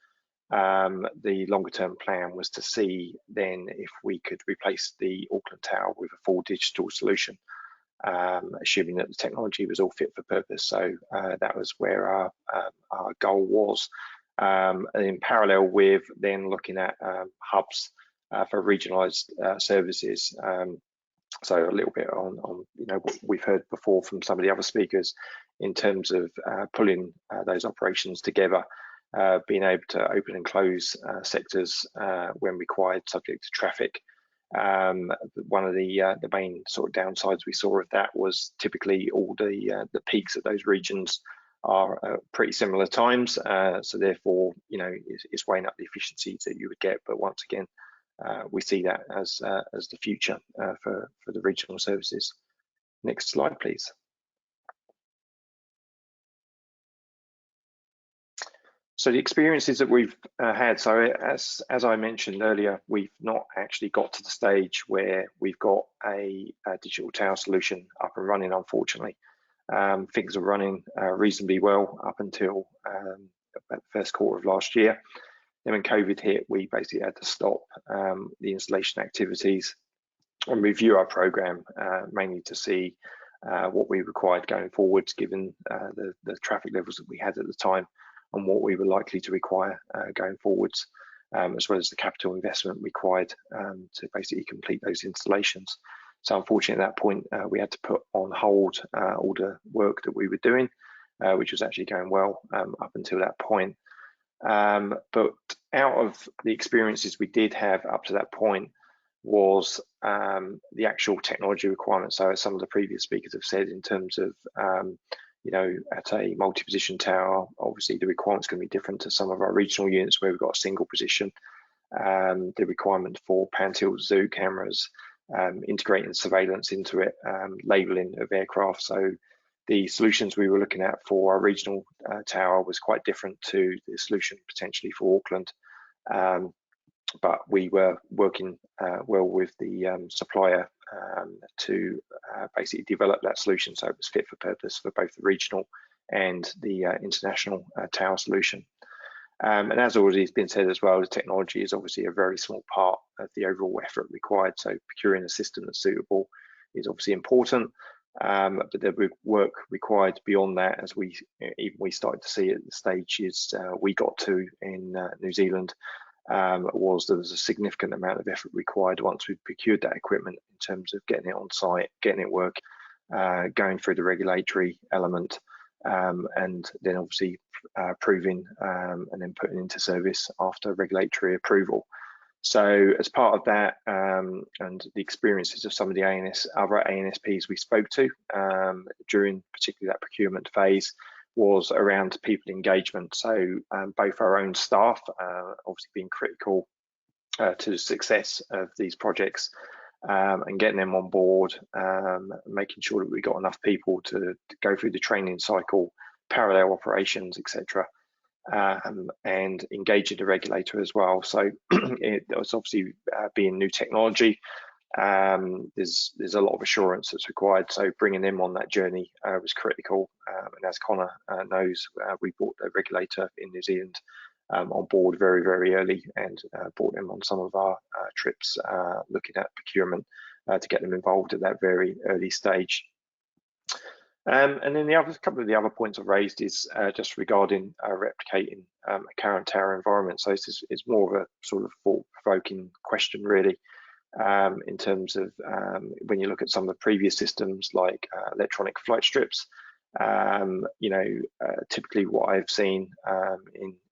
the longer term plan was to see then if we could replace the Auckland Tower with a full digital solution, assuming that the technology was all fit for purpose. So that was where our goal was. In parallel with then looking at hubs for regionalised services. So a little bit on what we've heard before from some of the other speakers in terms of pulling those operations together, being able to open and close sectors when required, subject to traffic. One of the main sort of downsides we saw of that was typically all the peaks of those regions are pretty similar times, so therefore it's weighing up the efficiencies that you would get. But once again, we see that as the future for the regional services. Next slide, please. So the experiences that we've had, so as I mentioned earlier, we've not actually got to the stage where we've got a digital tower solution up and running, unfortunately. Things are running reasonably well up until about the first quarter of last year. Then when COVID hit, we basically had to stop the installation activities and review our program, mainly to see what we required going forwards, given the traffic levels that we had at the time and what we were likely to require going forwards, as well as the capital investment required to basically complete those installations. So unfortunately, at that point, we had to put on hold all the work that we were doing, which was actually going well up until that point. But out of the experiences we did have up to that point was the actual technology requirements. So as some of the previous speakers have said, in terms of you know, at a multi-position tower, obviously the requirements going to be different to some of our regional units where we've got a single position. The requirement for pan-tilt zoom cameras, integrating surveillance into it, labeling of aircraft. So the solutions we were looking at for our regional tower was quite different to the solution potentially for Auckland. But we were working well with the supplier to basically develop that solution so it was fit for purpose for both the regional and the international tower solution. And as already has been said as well, the technology is obviously a very small part of the overall effort required. So procuring a system that's suitable is obviously important, but the work required beyond that, as we started to see at the stages we got to in New Zealand, was there was a significant amount of effort required once we procured that equipment in terms of getting it on site, getting it work, going through the regulatory element, and then obviously proving and then putting into service after regulatory approval. So as part of that, and the experiences of some of the other ANSPs we spoke to during particularly that procurement phase, was around people engagement. So both our own staff, obviously being critical to the success of these projects, and getting them on board, making sure that we got enough people to go through the training cycle, parallel operations, etc., and engaging the regulator as well. So it was obviously being new technology. There's a lot of assurance that's required, so bringing them on that journey was critical. And as Connor knows, we brought the regulator in New Zealand on board very, very early, and brought them on some of our trips looking at procurement to get them involved at that very early stage. And then a couple of the other points I've raised is just regarding replicating a current tower environment. So this is more of a sort of thought-provoking question, really. In terms of when you look at some of the previous systems like electronic flight strips, you know, typically what I've seen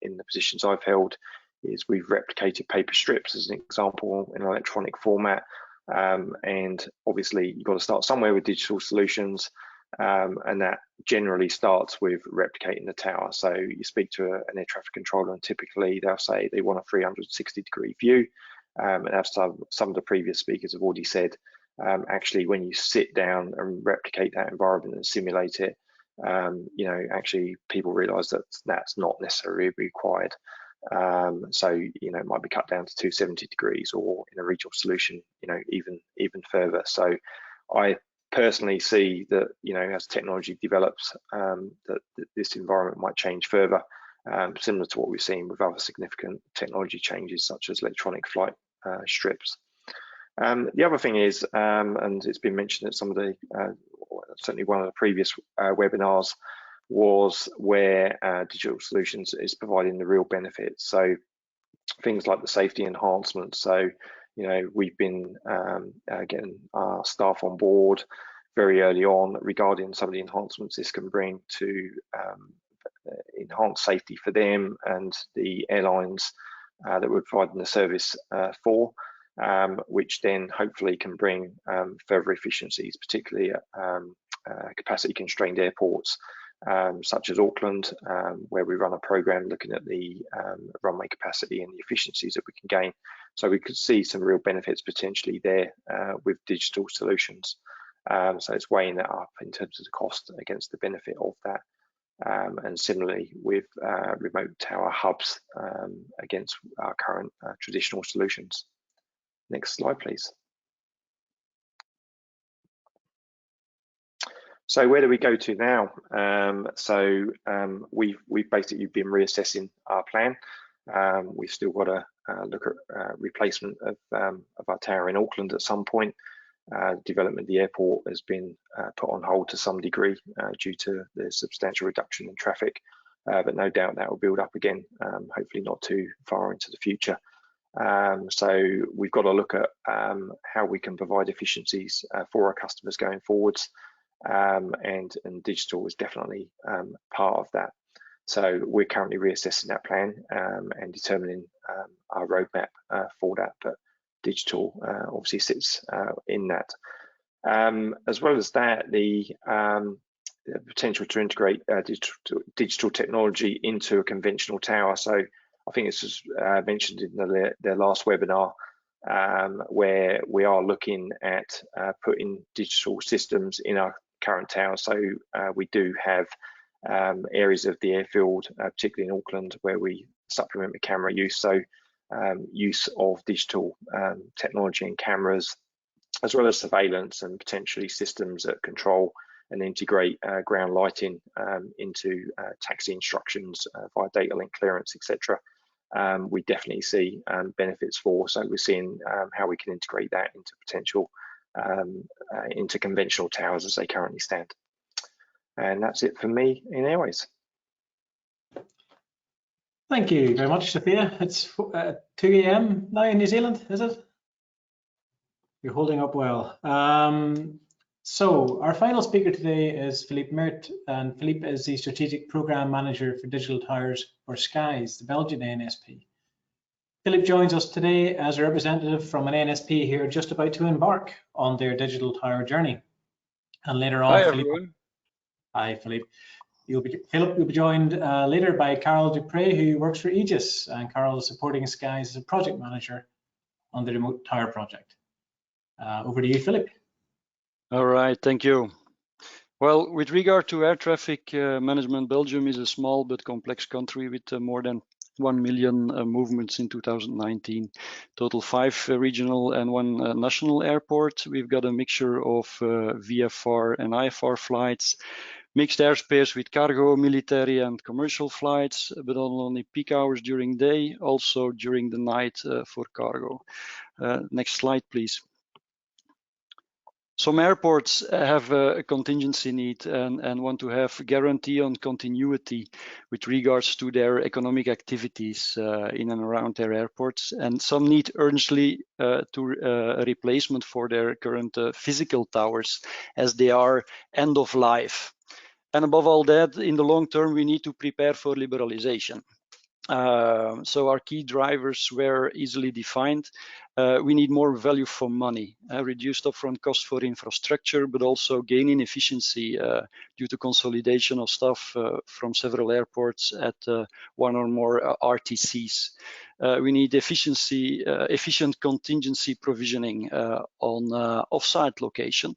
in the positions I've held is we've replicated paper strips as an example in an electronic format, and obviously you've got to start somewhere with digital solutions, and that generally starts with replicating the tower. So you speak to an air traffic controller and typically they'll say they want a 360-degree view. And as some of the previous speakers have already said, actually when you sit down and replicate that environment and simulate it, you know, actually people realize that that's not necessarily required. So, you know, it might be cut down to 270 degrees, or in a regional solution, you know, even further. So I personally see that, you know, as technology develops, that this environment might change further, similar to what we've seen with other significant technology changes such as electronic flight strips. The other thing is, and it's been mentioned at some of the, certainly one of the previous webinars, was where digital solutions is providing the real benefits. So things like the safety enhancements. So, you know, we've been getting our staff on board very early on regarding some of the enhancements this can bring to enhance safety for them and the airlines that we're providing the service for, which then hopefully can bring further efficiencies, particularly at capacity constrained airports such as Auckland, where we run a program looking at the runway capacity and the efficiencies that we can gain. So we could see some real benefits potentially there with digital solutions. So it's weighing that up in terms of the cost against the benefit of that. And similarly with remote tower hubs against our current traditional solutions. Next slide, please. So where do we go to now? We've basically been reassessing our plan. We've still got to look at replacement of our tower in Auckland at some point. Development of the airport has been put on hold to some degree due to the substantial reduction in traffic, but no doubt that will build up again, hopefully not too far into the future. So we've got to look at how we can provide efficiencies for our customers going forwards, and digital is definitely part of that. So we're currently reassessing that plan and determining our roadmap for that, but digital obviously sits in that. As well as that, the potential to integrate digital technology into a conventional tower. So I think this was mentioned in the last webinar, where we are looking at putting digital systems in our current tower. So we do have areas of the airfield, particularly in Auckland, where we supplement with camera use. So use of digital technology and cameras, as well as surveillance and potentially systems that control and integrate ground lighting into taxi instructions via data link clearance, etc. We definitely see benefits for. So we're seeing how we can integrate that into potential into conventional towers as they currently stand. And that's it for me in Airways. Thank you very much, Sophia. It's 2 AM now in New Zealand, is it? You're holding up well. So our final speaker today is Philippe Mert, and Philippe is the Strategic Program Manager for Digital Towers for SKYS, the Belgian ANSP. Philippe joins us today as a representative from an ANSP here just about to embark on their digital tower journey. And later on, Hi, Philippe, everyone. Hi, Philippe. Philip will be joined later by Carol Dupre, who works for Aegis, and Carol is supporting SKYS as a project manager on the remote tower project. Over to you, Philip. All right, thank you. Well, with regard to air traffic management, Belgium is a small but complex country with more than 1 million movements in 2019. Total 5 regional and 1 national airport. We've got a mixture of VFR and IFR flights, mixed airspace with cargo, military and commercial flights, but not only peak hours during day, also during the night for cargo. Next slide, please. Some airports have a contingency need and want to have guarantee on continuity with regards to their economic activities in and around their airports. And some need urgently a replacement for their current physical towers as they are end of life. And above all that, in the long term, we need to prepare for liberalization. So our key drivers were easily defined. We need more value for money, reduced upfront cost for infrastructure, but also gaining efficiency due to consolidation of staff from several airports at 1 or more RTCs. We need efficient contingency provisioning on off-site location,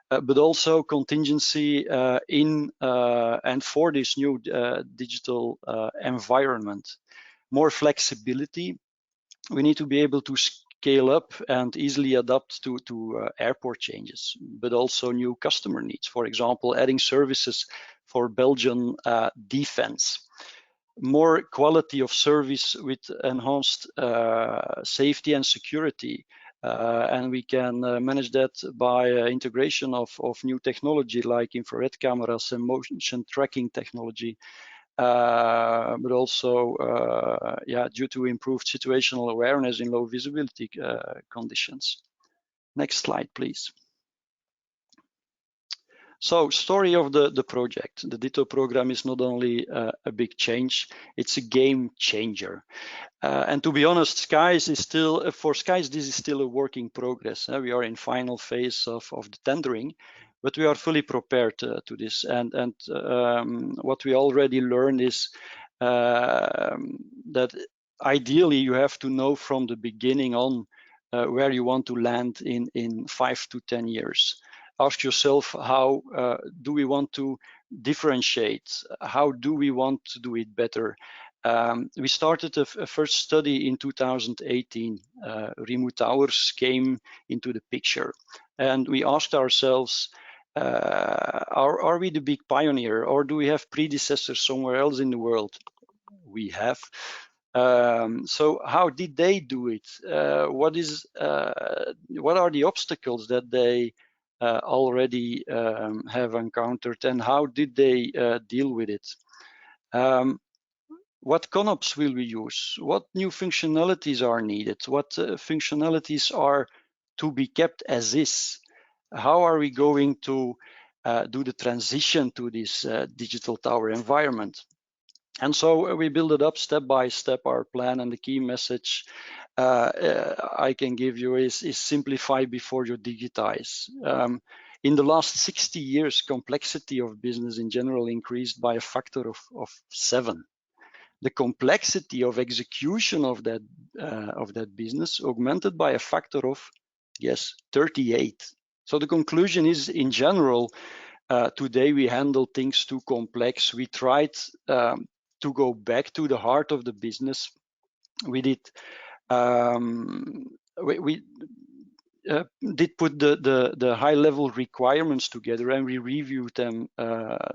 but also contingency in and for this new digital environment. More flexibility. We need to be able to scale up and easily adapt to airport changes, but also new customer needs. For example, adding services for Belgian defense. More quality of service with enhanced safety and security. And we can manage that by integration of new technology like infrared cameras and motion tracking technology. But also due to improved situational awareness in low visibility conditions. Next slide, please. So, story of the project. The DITO program is not only a big change, it's a game changer. And to be honest, SKYS is still, for SKYS, this is still a work in progress. We are in final phase of the tendering, but we are fully prepared to this. And what we already learned is that ideally you have to know from the beginning on where you want to land in 5 to 10 years. Ask yourself, how do we want to differentiate? How do we want to do it better? We started a first study in 2018. Remote towers came into the picture, and we asked ourselves, are we the big pioneer, or do we have predecessors somewhere else in the world? We have. So how did they do it? What are the obstacles that they already have encountered, and how did they deal with it? What ConOps will we use? What new functionalities are needed? What functionalities are to be kept as is? How are we going to do the transition to this digital tower environment? And so we build it up step by step, our plan, and the key message I can give you is simplify before you digitize. In the last 60 years, complexity of business in general increased by a factor of 7. The complexity of execution of that business augmented by a factor of, yes, 38. So the conclusion is, in general, today we handle things too complex. We tried to go back to the heart of the business. We did did put the high-level requirements together, and we reviewed them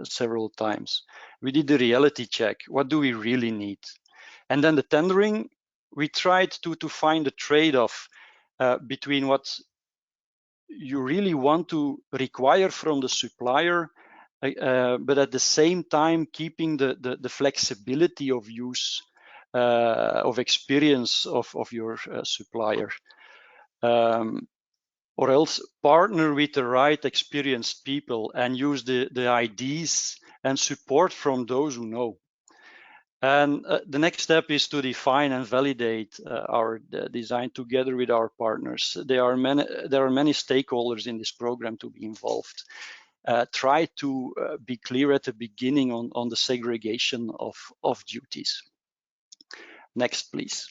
several times. We did the reality check. What do we really need? And then the tendering, we tried to find a trade-off between what you really want to require from the supplier, but at the same time keeping the flexibility of use, of experience of your supplier. Or else partner with the right experienced people and use the ideas and support from those who know. And the next step is to define and validate our design together with our partners. There are many stakeholders in this program to be involved. Try to be clear at the beginning on the segregation of duties. Next, please.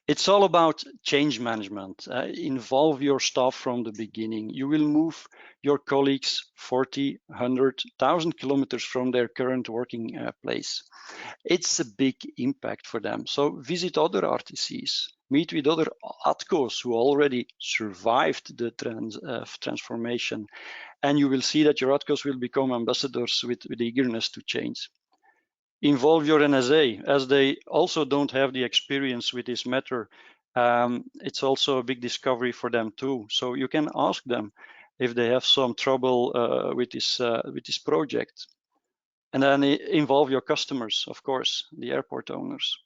It's all about change management. Involve your staff from the beginning. You will move your colleagues 40, 100, 1,000 kilometers from their current working place. It's a big impact for them. So visit other RTCs, meet with other ATCOs who already survived the transformation, and you will see that your ATCOs will become ambassadors with eagerness to change. Involve your NSA, as they also don't have the experience with this matter. It's also a big discovery for them too. So you can ask them if they have some trouble with this project. And then involve your customers, of course, the airport owners.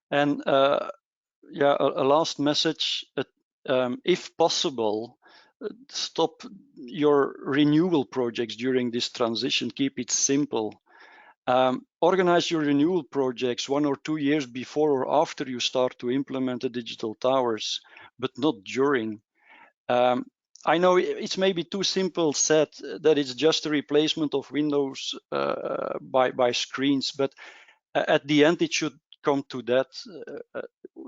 And yeah, a last message, if possible, stop your renewal projects during this transition. Keep it simple. Organize your renewal projects 1 or 2 years before or after you start to implement the digital towers, but not during. I know it's maybe too simple said that it's just a replacement of windows by screens, but at the end it should come to that.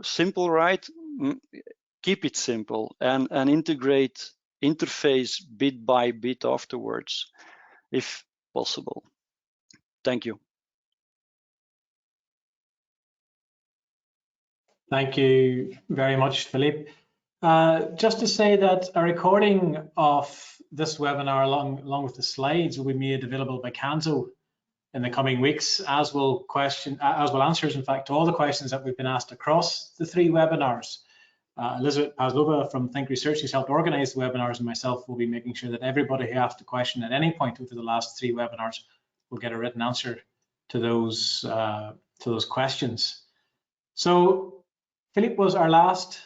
Simple, right? Keep it simple and integrate interface bit by bit afterwards, if possible. Thank you. Thank you very much, Philippe. Just to say that a recording of this webinar along with the slides will be made available by CANSO in the coming weeks, as will answers, in fact, to all the questions that we've been asked across the 3 webinars. Elizabeth Pavlova from Think Research, who's helped organize the webinars, and myself will be making sure that everybody who asked a question at any point over the last 3 webinars will get a written answer to those questions. So Philippe was our last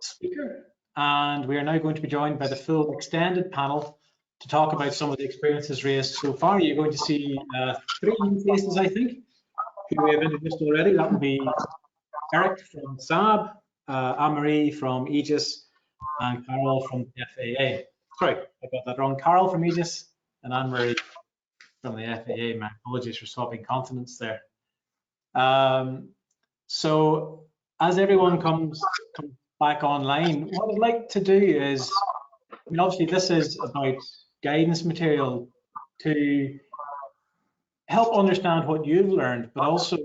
speaker, and we are now going to be joined by the full extended panel to talk about some of the experiences raised so far. You're going to see 3 new faces, I think, who we have introduced already. That will be Eric from Saab, Anne-Marie from Aegis, and Carol from the FAA. Sorry, I got that wrong. Carol from Aegis and Anne-Marie from the FAA. My apologies for swapping continents there. So as everyone comes back online, what I'd like to do is, I mean, obviously this is about guidance material to help understand what you've learned, but also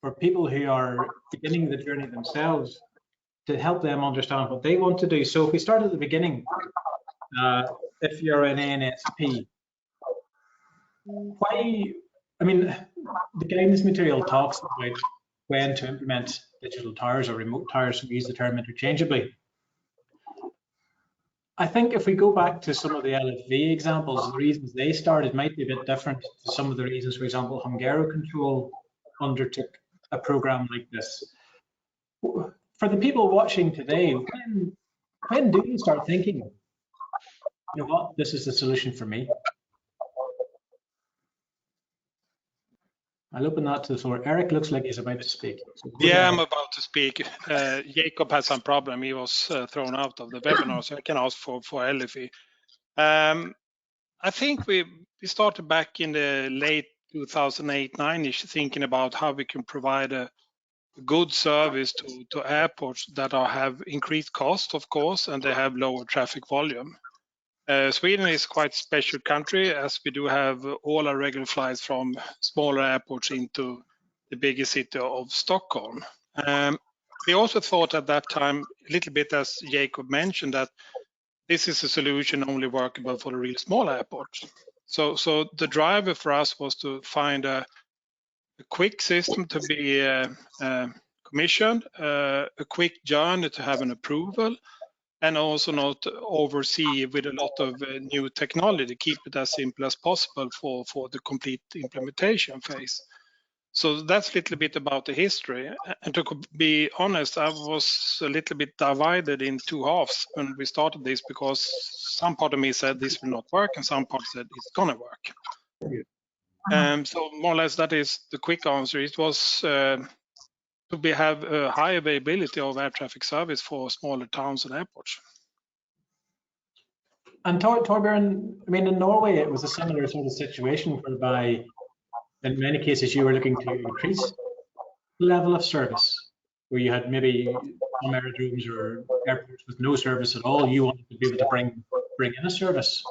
for people who are beginning the journey themselves, to help them understand what they want to do. So if we start at the beginning, if you're an ANSP, why, I mean, the guidance material talks about when to implement digital towers or remote towers, we use the term interchangeably. I think if we go back to some of the LFV examples, the reasons they started might be a bit different to some of the reasons, for example, Hungaro-Control undertook a program like this. For the people watching today, when do you start thinking, you know what, this is the solution for me? I'll open that to the floor. Eric looks like he's about to speak. So yeah, I'm about to speak. Jacob had some problem. He was thrown out of the webinar, so I can ask for LFE. I think we started back in the late 2008-9ish thinking about how we can provide a good service to airports that have increased cost, of course, and they have lower traffic volume. Sweden is quite a special country, as we do have all our regular flights from smaller airports into the bigger city of Stockholm. We also thought at that time, a little bit as Jacob mentioned, that this is a solution only workable for the real small airports. So the driver for us was to find a quick system to be commissioned, a quick journey to have an approval, and also not oversee with a lot of new technology, keep it as simple as possible for the complete implementation phase. So that's a little bit about the history. And to be honest, I was a little bit divided in two halves when we started this, because some part of me said this will not work and some part said it's gonna work. So more or less that is the quick answer. It was to have a high availability of air traffic service for smaller towns and airports. And Torbjörn, I mean, in Norway, it was a similar sort of situation whereby in many cases you were looking to increase the level of service, where you had maybe some aerodromes or airports with no service at all. You wanted to be able to bring in a service.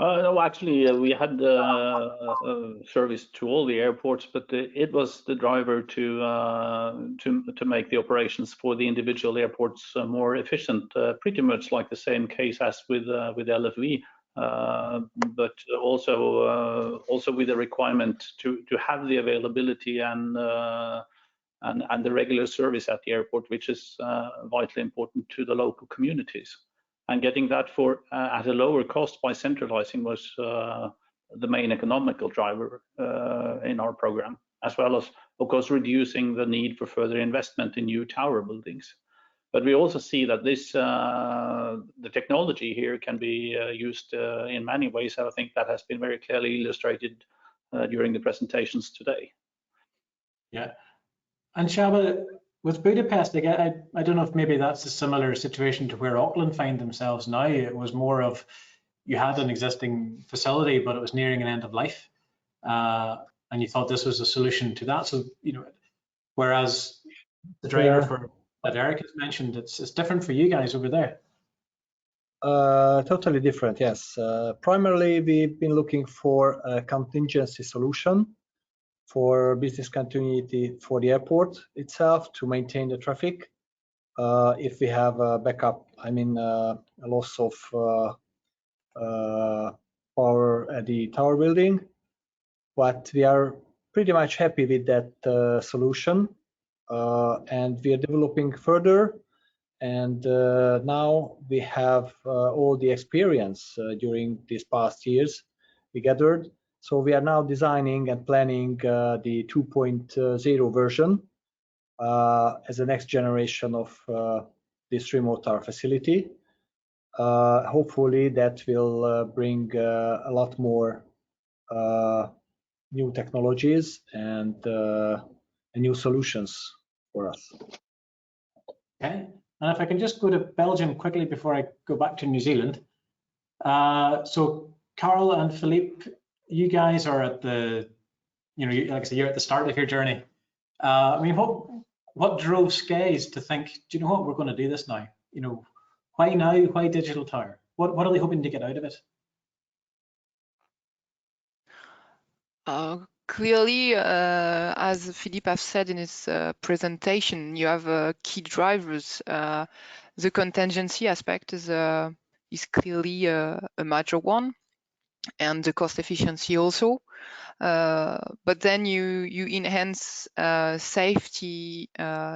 No, actually, we had service to all the airports, but it was the driver to make the operations for the individual airports more efficient. Pretty much like the same case as with LFV, but also with the requirement to have the availability and the regular service at the airport, which is vitally important to the local communities. And getting that at a lower cost by centralizing was the main economical driver in our program, as well as, of course, reducing the need for further investment in new tower buildings. But we also see that the technology here can be used in many ways. I think that has been very clearly illustrated during the presentations today. Yeah, and Shaba, with Budapest, I don't know if maybe that's a similar situation to where Auckland find themselves now. It was more of, you had an existing facility, but it was nearing an end of life, and you thought this was a solution to that. So, you know, whereas the driver that Eric has mentioned, it's different for you guys over there. Totally different, yes. Primarily, we've been looking for a contingency solution for business continuity for the airport itself to maintain the traffic. If we have a backup, I mean, a loss of power at the tower building, but we are pretty much happy with that solution, and we are developing further. And now we have all the experience during these past years we gathered. So we are now designing and planning the 2.0 version as the next generation of this remote tower facility. Hopefully that will bring a lot more new technologies and new solutions for us. Okay, and if I can just go to Belgium quickly before I go back to New Zealand. So Carl and Philippe, you guys are at the, you know, like I said, you're at the start of your journey. I mean, what drove Skays to think, do you know what, we're going to do this now? You know, why now? Why digital tower? What are they hoping to get out of it? Clearly, as Philippe has said in his presentation, you have key drivers. The contingency aspect is clearly a major one. and the cost efficiency also. But then you enhance safety,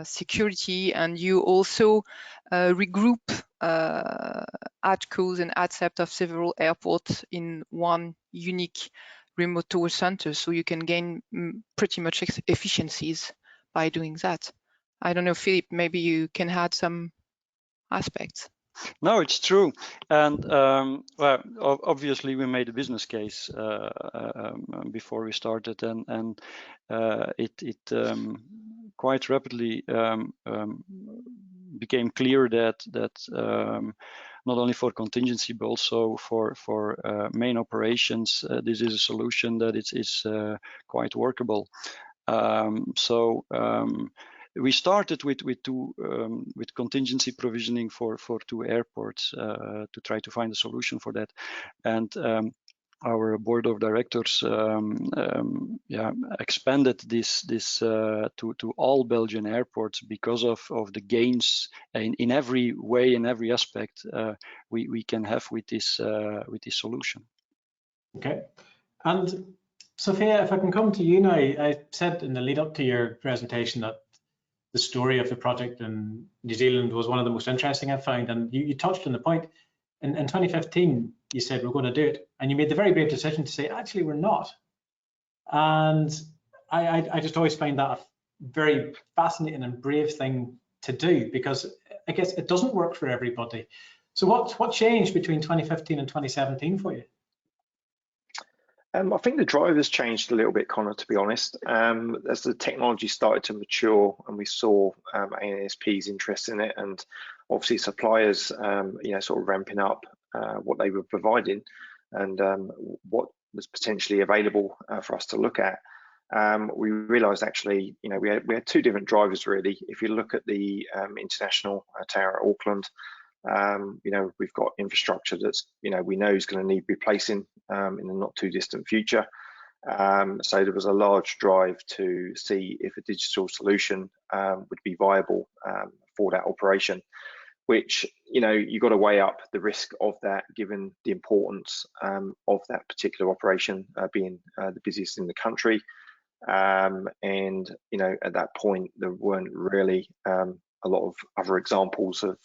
security, and you also regroup ATCOs and ATCEPT of several airports in one unique remote tower center. So you can gain pretty much efficiencies by doing that. I don't know, Philip, maybe you can add some aspects. No, it's true, and well, obviously we made a business case before we started, and it quite rapidly became clear that not only for contingency but also for main operations, this is a solution that is quite workable. We started with contingency provisioning for 2 airports to try to find a solution for that, and our board of directors expanded this to all Belgian airports because of the gains in every way, in every aspect we can have with this solution. Okay, and Sophia, if I can come to you now, I said in the lead up to your presentation that the story of the project in New Zealand was one of the most interesting I've found, and you touched on the point. In 2015, you said we're going to do it, and you made the very brave decision to say, actually, we're not. And I just always find that a very fascinating and brave thing to do, because I guess it doesn't work for everybody. So what changed between 2015 and 2017 for you? I think the drivers changed a little bit, Connor, to be honest. As the technology started to mature and we saw ANSP's interest in it, and obviously suppliers sort of ramping up what they were providing and what was potentially available for us to look at, we realized actually, we had 2 different drivers really. If you look at the international tower at Auckland, we've got infrastructure that's we know is going to need replacing in the not too distant future. So there was a large drive to see if a digital solution would be viable for that operation, which you've got to weigh up the risk of that, given the importance of that particular operation being the busiest in the country. And at that point there weren't really a lot of other examples of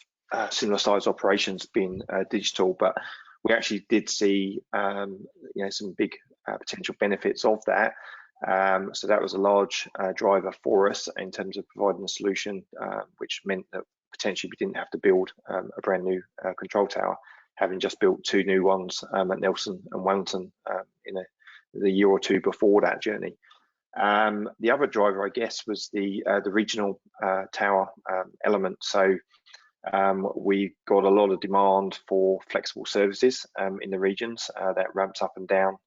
similar size operations being digital, but we actually did see some big potential benefits of that. So that was a large driver for us in terms of providing a solution, which meant that potentially we didn't have to build a brand new control tower, having just built 2 new ones at Nelson and Wellington in the year or 2 before that journey. The other driver, I guess, was the regional tower element. So we got a lot of demand for flexible services in the regions that ramps up and down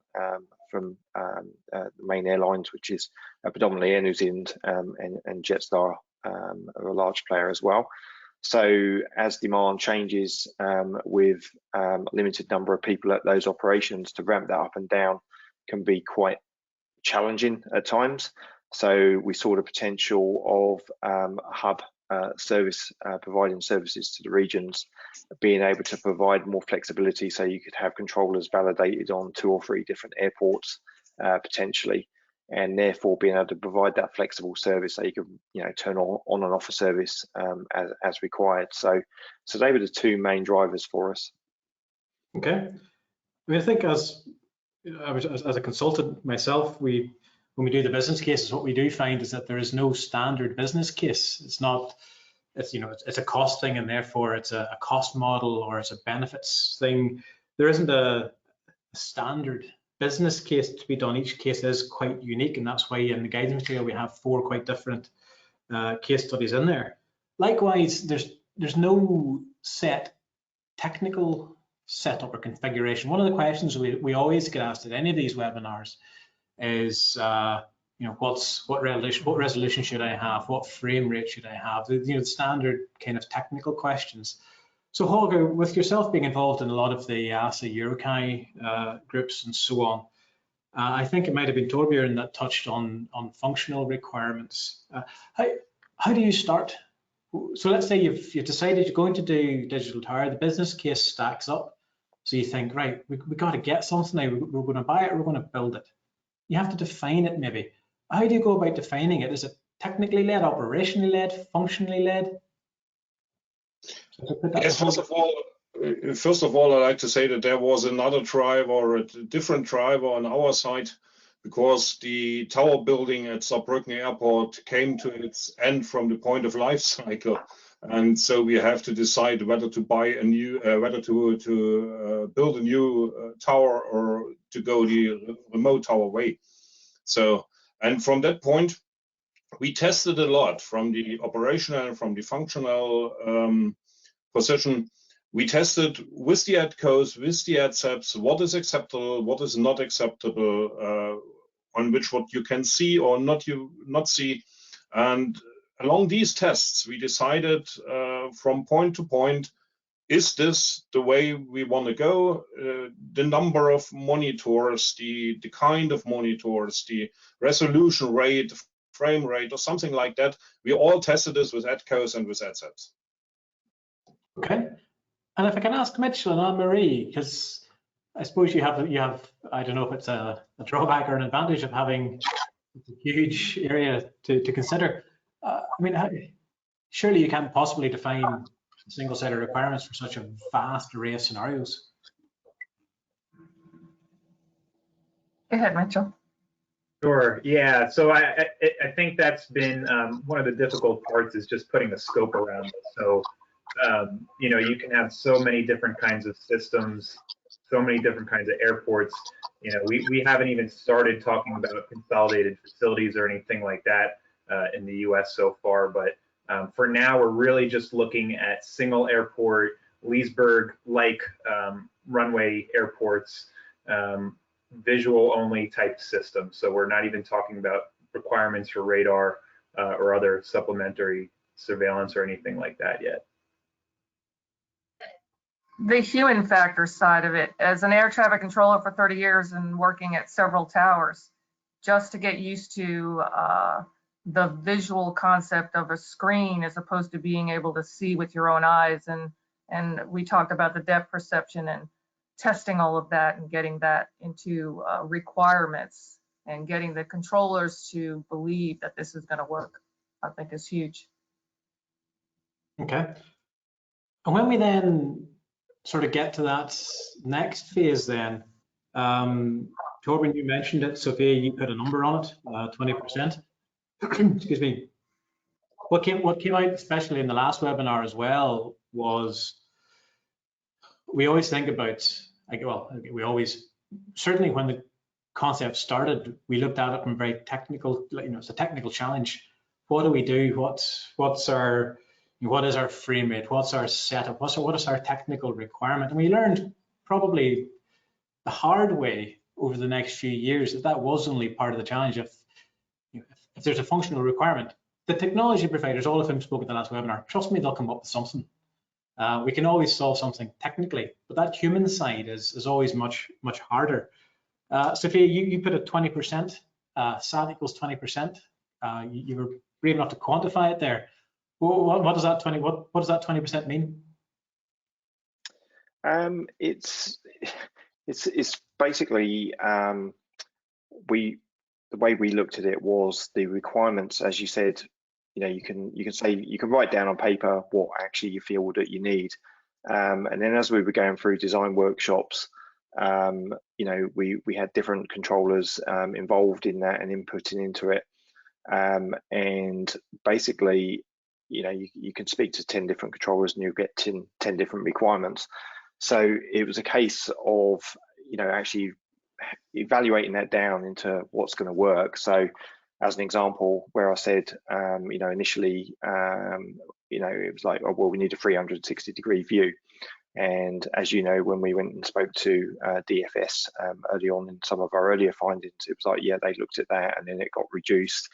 from the main airlines, which is predominantly Air New Zealand and Jetstar are a large player as well. So as demand changes with a limited number of people at those operations, to ramp that up and down can be quite challenging at times. So we saw the potential of hub service providing services to the regions, being able to provide more flexibility, so you could have controllers validated on 2 or 3 different airports potentially, and therefore being able to provide that flexible service so you can turn on and off a service as required. So they were the 2 main drivers for us. Okay, I mean, I think as a consultant myself, when we do the business cases, what we do find is that there is no standard business case. It's a cost thing, and therefore it's a cost model, or it's a benefits thing. There isn't a standard business case to be done. Each case is quite unique, and that's why in the guidance material we have 4 quite different case studies in there. Likewise, there's no set technical setup or configuration. One of the questions we always get asked at any of these webinars is what resolution should I have, what frame rate should I have, the standard kind of technical questions. So Holger, with yourself being involved in a lot of the ASA Eurokai groups and so on, I think it might have been Torbjörn that touched on functional requirements. How do you start? So let's say you've decided you're going to do digital tower, the business case stacks up, So you think, right, we got to get something now. We're going to buy it, we're going to build it. You have to define it maybe. How do you go about defining it? Is it technically led, operationally led, functionally led? Yes, first of all, I'd like to say that there was another driver, or a different driver on our side, because the tower building at Saarbrücken Airport came to its end from the point of life cycle. And so we have to decide whether to buy a new, whether to build a new tower or to go the remote tower way. So, and from that point, we tested a lot from the operational and from the functional position. We tested with the ADCOs, with the ADCEPs, what is acceptable, what is not acceptable, on which what you can see or not see. And along these tests, we decided from point to point, is this the way we want to go? The number of monitors, the kind of monitors, the resolution rate, frame rate, or something like that. We all tested this with ADCOs and with ADCEPs. Okay. And if I can ask Mitchell and Anne-Marie, because I suppose you have, I don't know if it's a drawback or an advantage of having a huge area to consider. I mean, surely you can't possibly define a single set of requirements for such a vast array of scenarios. Go ahead, Mitchell. Sure. Yeah. So I think that's been one of the difficult parts, is just putting a scope around it. So you know, you can have so many different kinds of systems, so many different kinds of airports. You know, we haven't even started talking about consolidated facilities or anything like that in the U.S. so far. But for now, we're really just looking at single airport, Leesburg-like runway airports, visual only type systems. So we're not even talking about requirements for radar or other supplementary surveillance or anything like that yet. The human factor side of it, as an air traffic controller for 30 years and working at several towers, just to get used to the visual concept of a screen as opposed to being able to see with your own eyes. And we talked about the depth perception and testing all of that and getting that into requirements and getting the controllers to believe that this is going to work, I think is huge. Okay. And when we then sort of get to that next phase then, Torben, you mentioned it, Sophia, you put a number on it, 20%. Excuse me. What came out, especially in the last webinar as well, was we always think about, certainly when the concept started, we looked at it from very technical, you know, it's a technical challenge. What do we do? What is our frame rate? What's our setup? What is our technical requirement? And we learned probably the hard way over the next few years that was only part of the challenge. If there's a functional requirement, the technology providers, all of whom spoke at the last webinar, trust me, they'll come up with something. We can always solve something technically, but that human side is always much harder. Sophia, you put a 20%, SAT equals 20%. You were brave enough to quantify it there. What does that 20% mean? It's basically the way we looked at it was the requirements, as you said. You know, you can write down on paper what actually you feel that you need, and then as we were going through design workshops, you know, we had different controllers involved in that and inputting into it, and basically, you know, you can speak to 10 different controllers and you'll get 10 different requirements. So it was a case of, you know, actually evaluating that down into what's going to work. So as an example, where I said, you know, initially, you know, it was like, oh, well, we need a 360-degree view. And as you know, when we went and spoke to DFS early on in some of our earlier findings, it was like, yeah, they looked at that and then it got reduced.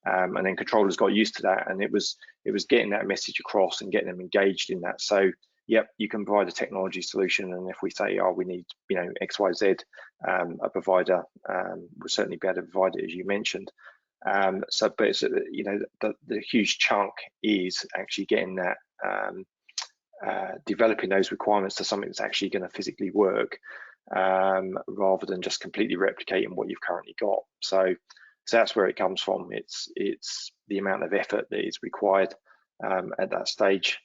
And then controllers got used to that, and it was getting that message across and getting them engaged in that. So, yep, you can provide a technology solution, and if we say, oh, we need, you know, X, Y, Z, a provider will certainly be able to provide it, as you mentioned. So, but it's, you know, the huge chunk is actually getting that developing those requirements to something that's actually going to physically work, rather than just completely replicating what you've currently got. So that's where it comes from. It's the amount of effort that is required at that stage,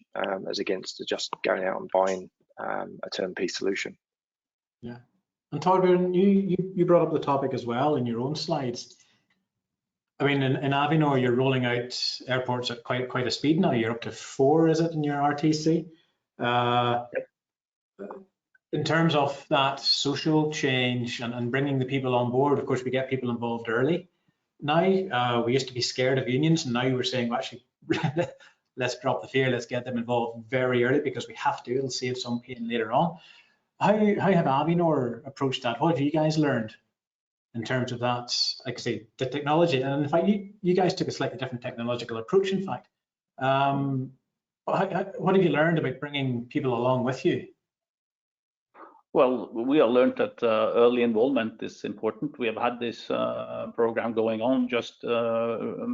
as against just going out and buying a turnkey solution. Yeah, and Torbjörn, you brought up the topic as well in your own slides. I mean, in Avinor, you're rolling out airports at quite a speed now. You're up to 4, is it, in your RTC? In terms of that social change and bringing the people on board, of course, we get people involved early. Now, we used to be scared of unions, and now we're saying, well, actually, let's drop the fear, let's get them involved very early because we have to. It'll save some pain later on. How have Avinor approached that? What have you guys learned in terms of that, like I say, the technology? And in fact, you guys took a slightly different technological approach, in fact. What have you learned about bringing people along with you? Well, we have learned that early involvement is important. We have had this program going on just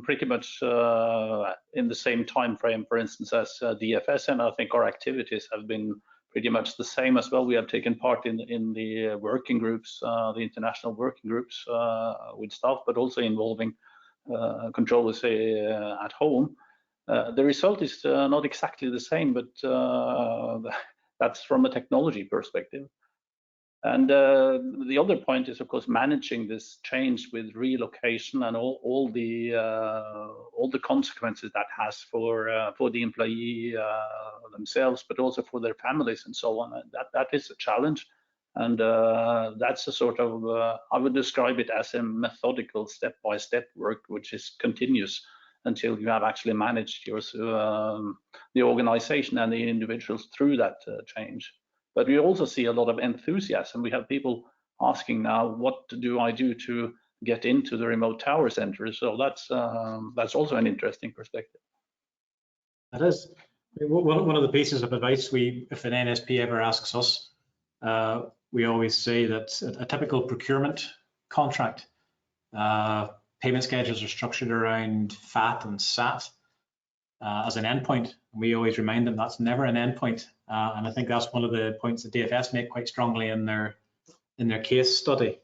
pretty much in the same time frame, for instance, as DFS, and I think our activities have been pretty much the same as well. We have taken part in the working groups, the international working groups with staff, but also involving controllers at home. The result is not exactly the same, but that's from a technology perspective. And the other point is, of course, managing this change with relocation and all the consequences that has for the employee themselves, but also for their families and so on. And that is a challenge, and that's a sort of I would describe it as a methodical step-by-step work, which is continuous until you have actually managed your the organization and the individuals through that change. But we also see a lot of enthusiasm. We have people asking now, what do I do to get into the remote tower center? So that's also an interesting perspective. That is. One of the pieces of advice if an NSP ever asks us, we always say that a typical procurement contract, payment schedules are structured around FAT and SAT as an endpoint. We always remind them that's never an endpoint. And I think that's one of the points that DFS make quite strongly in their case study.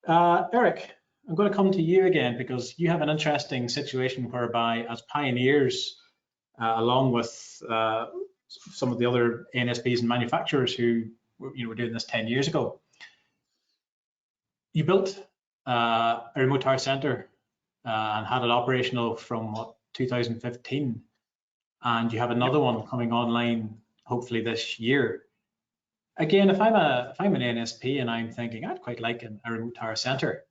Eric, I'm going to come to you again because you have an interesting situation whereby, as pioneers, along with some of the other ANSPs and manufacturers who were doing this 10 years ago, you built a remote tower center and had it operational from 2015, and you have another one coming online hopefully this year. Again, if I'm an NSP and I'm thinking I'd quite like a remote tower center,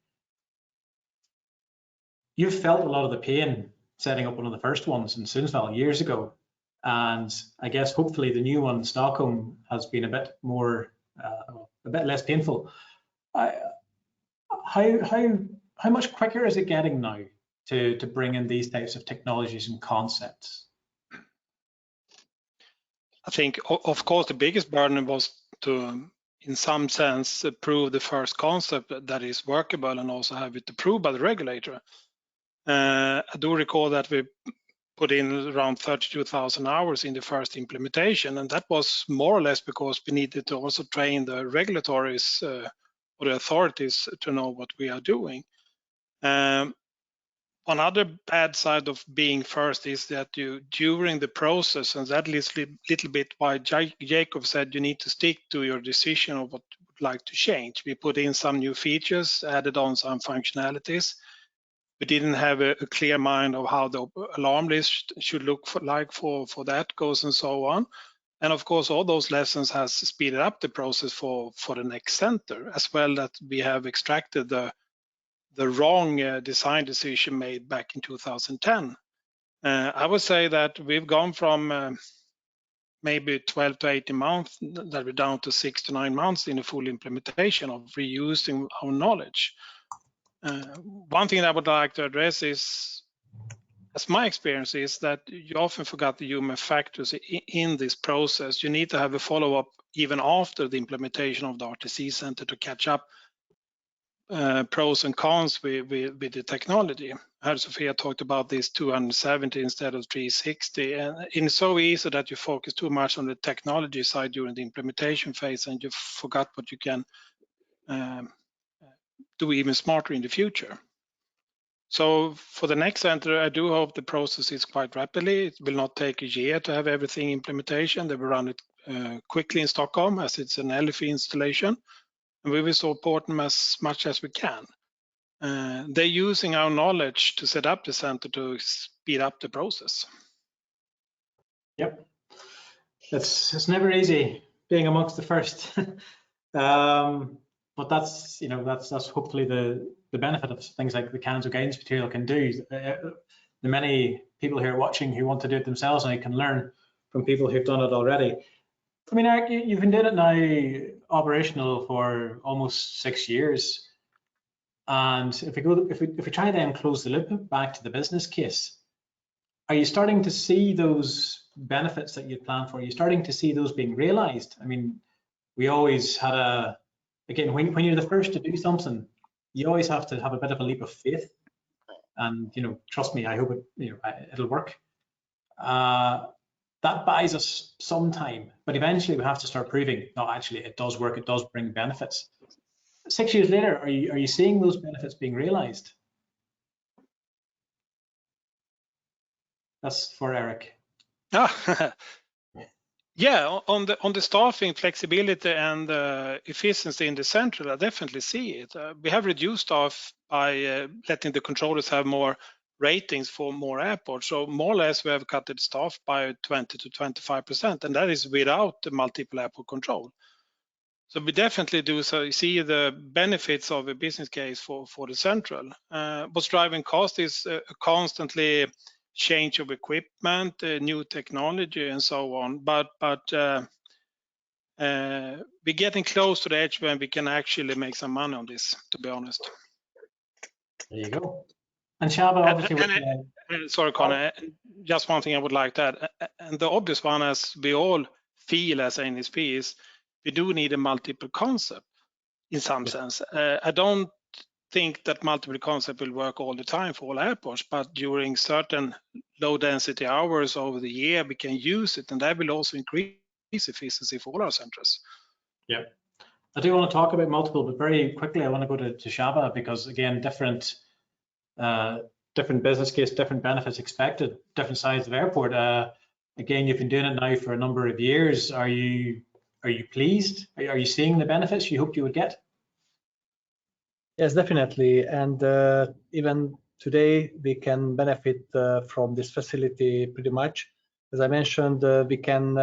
you've felt a lot of the pain setting up one of the first ones in Sundsvall years ago, and I guess hopefully the new one in Stockholm has been a bit less painful. How much quicker is it getting now to bring in these types of technologies and concepts? I think, of course, the biggest burden was to, in some sense, prove the first concept that is workable and also have it approved by the regulator. I do recall that we put in around 32,000 hours in the first implementation, and that was more or less because we needed to also train the regulatories or the authorities to know what we are doing. One other bad side of being first is that you, during the process, and that is a little bit why Jacob said you need to stick to your decision of what you would like to change. We put in some new features, added on some functionalities. We didn't have a clear mind of how the alarm list should look like for that goes and so on. And of course, all those lessons has speeded up the process for the next center, as well that we have extracted the wrong design decision made back in 2010. I would say that we've gone from maybe 12 to 18 months, that we're down to 6 to 9 months in the full implementation of reusing our knowledge. One thing I would like to address is, as my experience is, that you often forgot the human factors in this process. You need to have a follow-up even after the implementation of the RTC center to catch up pros and cons with the technology. Sofia talked about this 270 instead of 360, and it's so easy that you focus too much on the technology side during the implementation phase, and you forgot what you can do even smarter in the future. So for the next center, I do hope the process is quite rapidly. It will not take a year to have everything implementation. They will run it quickly in Stockholm, as it's an LFE installation, and we will support them as much as we can. They're using our knowledge to set up the center to speed up the process. Yep, it's never easy being amongst the first, but that's that's hopefully the benefit of things like the CANSO guidance material can do. The many people here watching who want to do it themselves, and they can learn from people who've done it already. I mean, Eric, you've been doing it now operational for almost 6 years. And if we try then close the loop back to the business case, are you starting to see those benefits that you'd planned for? Are you starting to see those being realized? I mean, we always had again, when you're the first to do something, you always have to have a bit of a leap of faith. And, trust me, I hope it'll work. That buys us some time, but eventually we have to start proving, no, actually it does work, it does bring benefits. 6 years later, are you seeing those benefits being realized? That's for Eric. Yeah, on the staffing flexibility and efficiency in the central, I definitely see it. We have reduced staff by letting the controllers have more ratings for more airports. So more or less we have cut the staff by 20 to 25%, and that is without the multiple airport control. So we definitely do see the benefits of a business case for the central. What's driving cost is constantly change of equipment, new technology, and so on. But we're getting close to the edge when we can actually make some money on this, to be honest. There you go. And Shaba, obviously, sorry, Connor, just one thing I would like to add. And the obvious one, as we all feel as NSP, is we do need a multiple concept in some sense. I don't think that multiple concept will work all the time for all airports, but during certain low density hours over the year, we can use it, and that will also increase efficiency for all our centers. Yeah, I do want to talk about multiple, but very quickly I want to go to Shaba, because again, different business case, different benefits expected, different size of airport. Again, you've been doing it now for a number of years. Are you pleased? Are you seeing the benefits you hoped you would get? Yes, definitely. And even today, we can benefit from this facility pretty much. As I mentioned, we can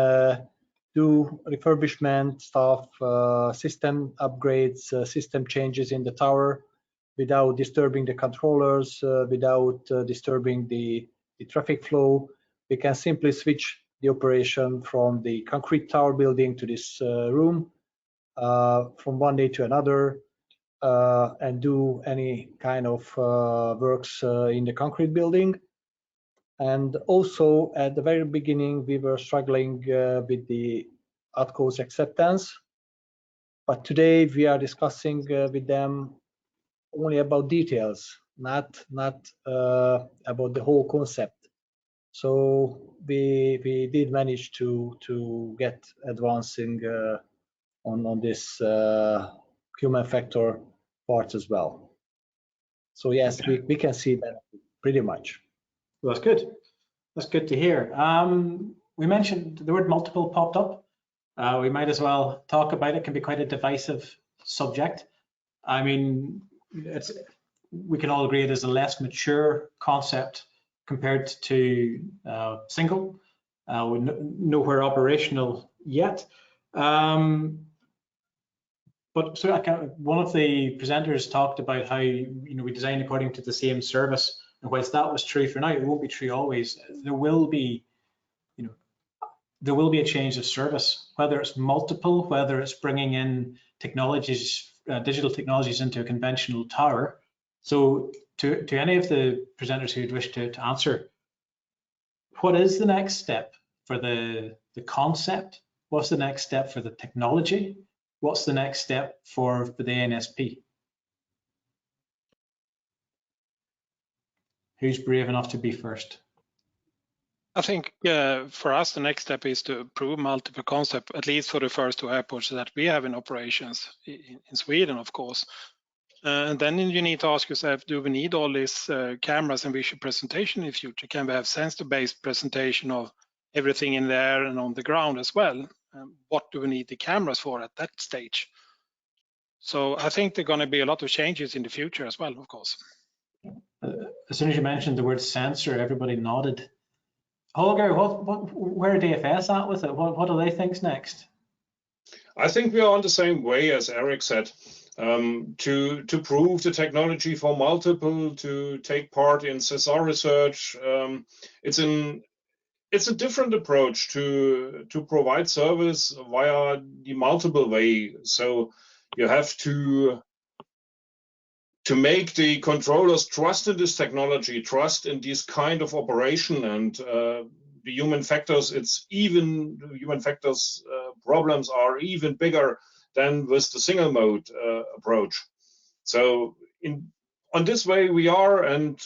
do refurbishment stuff, system upgrades, system changes in the tower without disturbing the controllers, without disturbing the traffic flow. We can simply switch the operation from the concrete tower building to this room from one day to another, and do any kind of works in the concrete building. And also at the very beginning, we were struggling with the ATCO's acceptance. But today we are discussing with them only about details, not about the whole concept. So we did manage to get advancing on this human factor parts as well. So yes, okay. we can see that pretty much. Well, that's good. That's good to hear. We mentioned the word multiple popped up. We might as well talk about it. It can be quite a divisive subject. I mean, we can all agree it is a less mature concept compared to single. We're nowhere operational yet. But so one of the presenters talked about how we design according to the same service, and whilst that was true for now, it won't be true always. There will be a change of service, whether it's multiple, whether it's bringing in technologies, digital technologies into a conventional tower. So to any of the presenters who'd wish to answer, what is the next step for the concept? What's the next step for the technology? What's the next step for the NSP? who's brave enough to be first? I think for us, the next step is to prove multiple concept, at least for the first 2 airports that we have in operations in Sweden, of course. And then you need to ask yourself, do we need all these cameras and visual presentation in the future? Can we have sensor-based presentation of everything in the air and on the ground as well? What do we need the cameras for at that stage? So I think there are going to be a lot of changes in the future as well, of course. As soon as you mentioned the word sensor, everybody nodded. Holger, where are DFS at with it? What do they think's next? I think we are on the same way as Eric said. To prove the technology for multiple, to take part in SESAR research, it's a different approach to provide service via the multiple way. So you have to make the controllers trust in this technology, trust in this kind of operation, and the human factors. Problems are even bigger than with the single mode approach. So on this way we are, and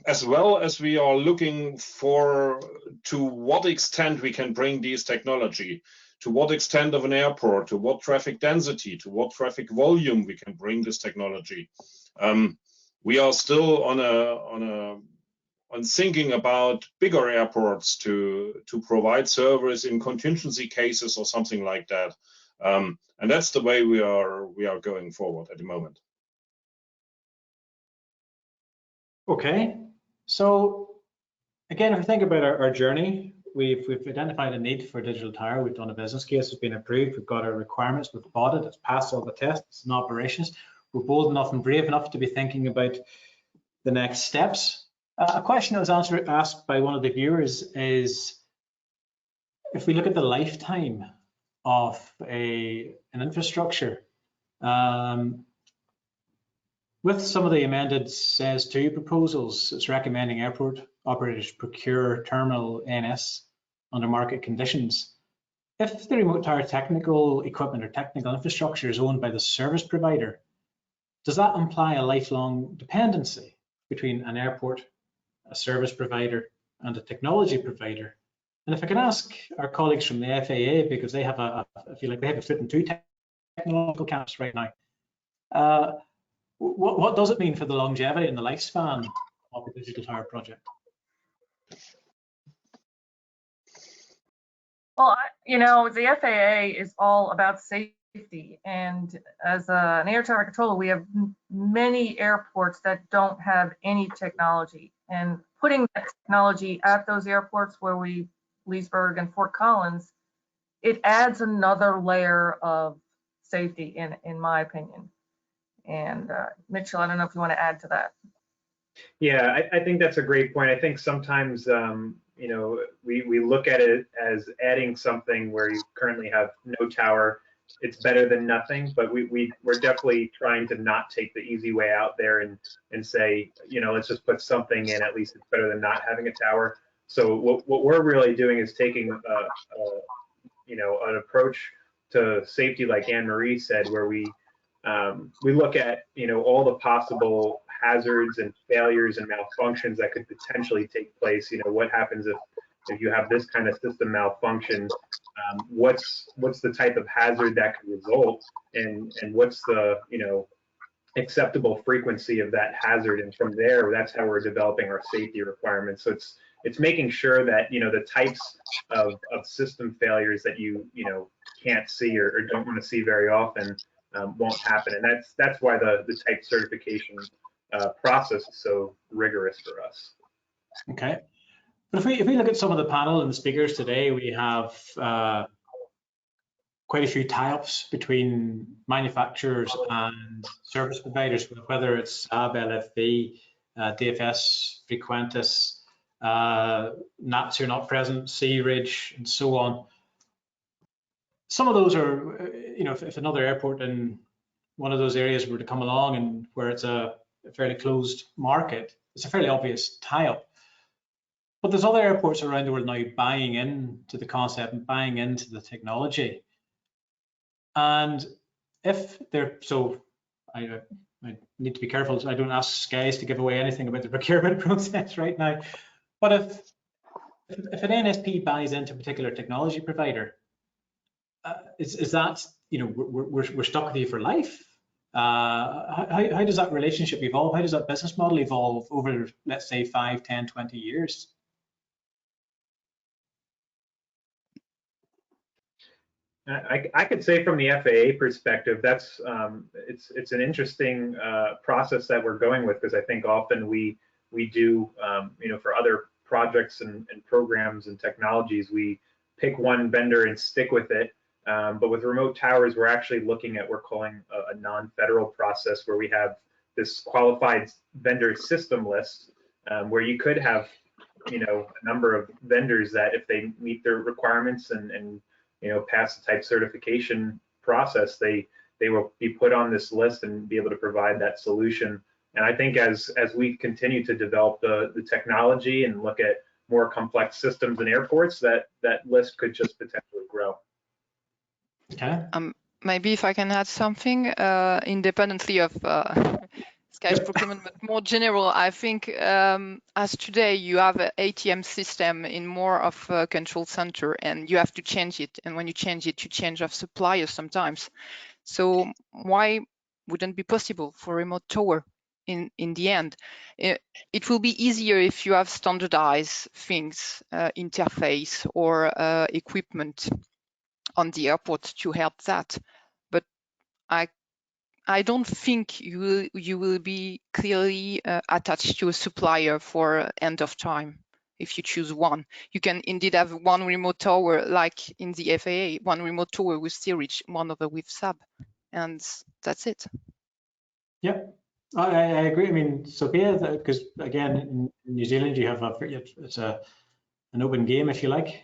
as well as we are looking for to what extent we can bring this technology, to what extent of an airport, to what traffic density, to what traffic volume we can bring this technology. We are still on thinking about bigger airports to provide service in contingency cases or something like that. And that's the way we are going forward at the moment. Okay, so again, if we think about our journey, we've identified a need for a digital tower. We've done a business case, it's been approved. We've got our requirements, we've bought it, it's passed all the tests and operations. We're bold enough and brave enough to be thinking about the next steps. A question that was asked by one of the viewers is, if we look at the lifetime of an infrastructure, with some of the amended SES 2 proposals, it's recommending airport operators procure terminal ANS under market conditions. If the remote tower technical equipment or technical infrastructure is owned by the service provider, does that imply a lifelong dependency between an airport, a service provider, and a technology provider? And if I can ask our colleagues from the FAA, because they have I feel like they have a foot in 2 technological camps right now, what does it mean for the longevity and the lifespan of the digital tower project? Well, the FAA is all about safety, and as an air traffic controller, we have many airports that don't have any technology, and putting that technology at those airports where Leesburg and Fort Collins, it adds another layer of safety, in my opinion. And Mitchell, I don't know if you want to add to that. Yeah, I think that's a great point. I think sometimes, we look at it as adding something where you currently have no tower. It's better than nothing, but we're definitely trying to not take the easy way out there and say, let's just put something in, at least it's better than not having a tower. So what we're really doing is taking an approach to safety, like Anne-Marie said, where we look at all the possible hazards and failures and malfunctions that could potentially take place. What happens if you have this kind of system malfunction? What's the type of hazard that could result, and what's the acceptable frequency of that hazard? And from there, that's how we're developing our safety requirements. So it's making sure that the types of system failures that you can't see or don't want to see very often won't happen, and that's why the type certification process is so rigorous for us. Okay, but if we look at some of the panel and the speakers today, we have quite a few tie-ups between manufacturers and service providers, whether it's Saab, LFV, DFS, Frequentis, NATS who are not present, Sea Ridge, and so on. Some of those are, if another airport in one of those areas were to come along and where it's a fairly closed market, it's a fairly obvious tie-up. But there's other airports around the world now buying into the concept and buying into the technology. And if they're, so I I need to be careful so I don't ask guys to give away anything about the procurement process right now. But if an NSP buys into a particular technology provider, is that, you know, we're stuck with you for life? How does that relationship evolve? How does that business model evolve over, let's say, 5, 10, 20 years? I could say from the FAA perspective, that's it's an interesting process that we're going with, because I think often we do, you know, for other projects and programs and technologies, we pick one vendor and stick with it. But with remote towers, we're actually looking at, we're calling a non-federal process, where we have this qualified vendor system list, where you could have, you know, a number of vendors that, if they meet their requirements and you know, pass the type certification process, they will be put on this list and be able to provide that solution. And I think as we continue to develop the technology and look at more complex systems in airports, that list could just potentially grow. Okay. Maybe if I can add something, independently of Sky's procurement, but more general, I think as today you have an ATM system in more of a control center, and you have to change it. And when you change it, you change of suppliers sometimes. So why wouldn't it be possible for remote tower in the end? It will be easier if you have standardized things, interface or equipment on the airport to help that. But I don't think you will be clearly attached to a supplier for end of time. If you choose one, you can indeed have one remote tower, like in the FAA, one remote tower with steerage, one other with sub, and that's it. Yeah, I agree. I mean, Sophia, because again, in New Zealand, you have it's an open game, if you like.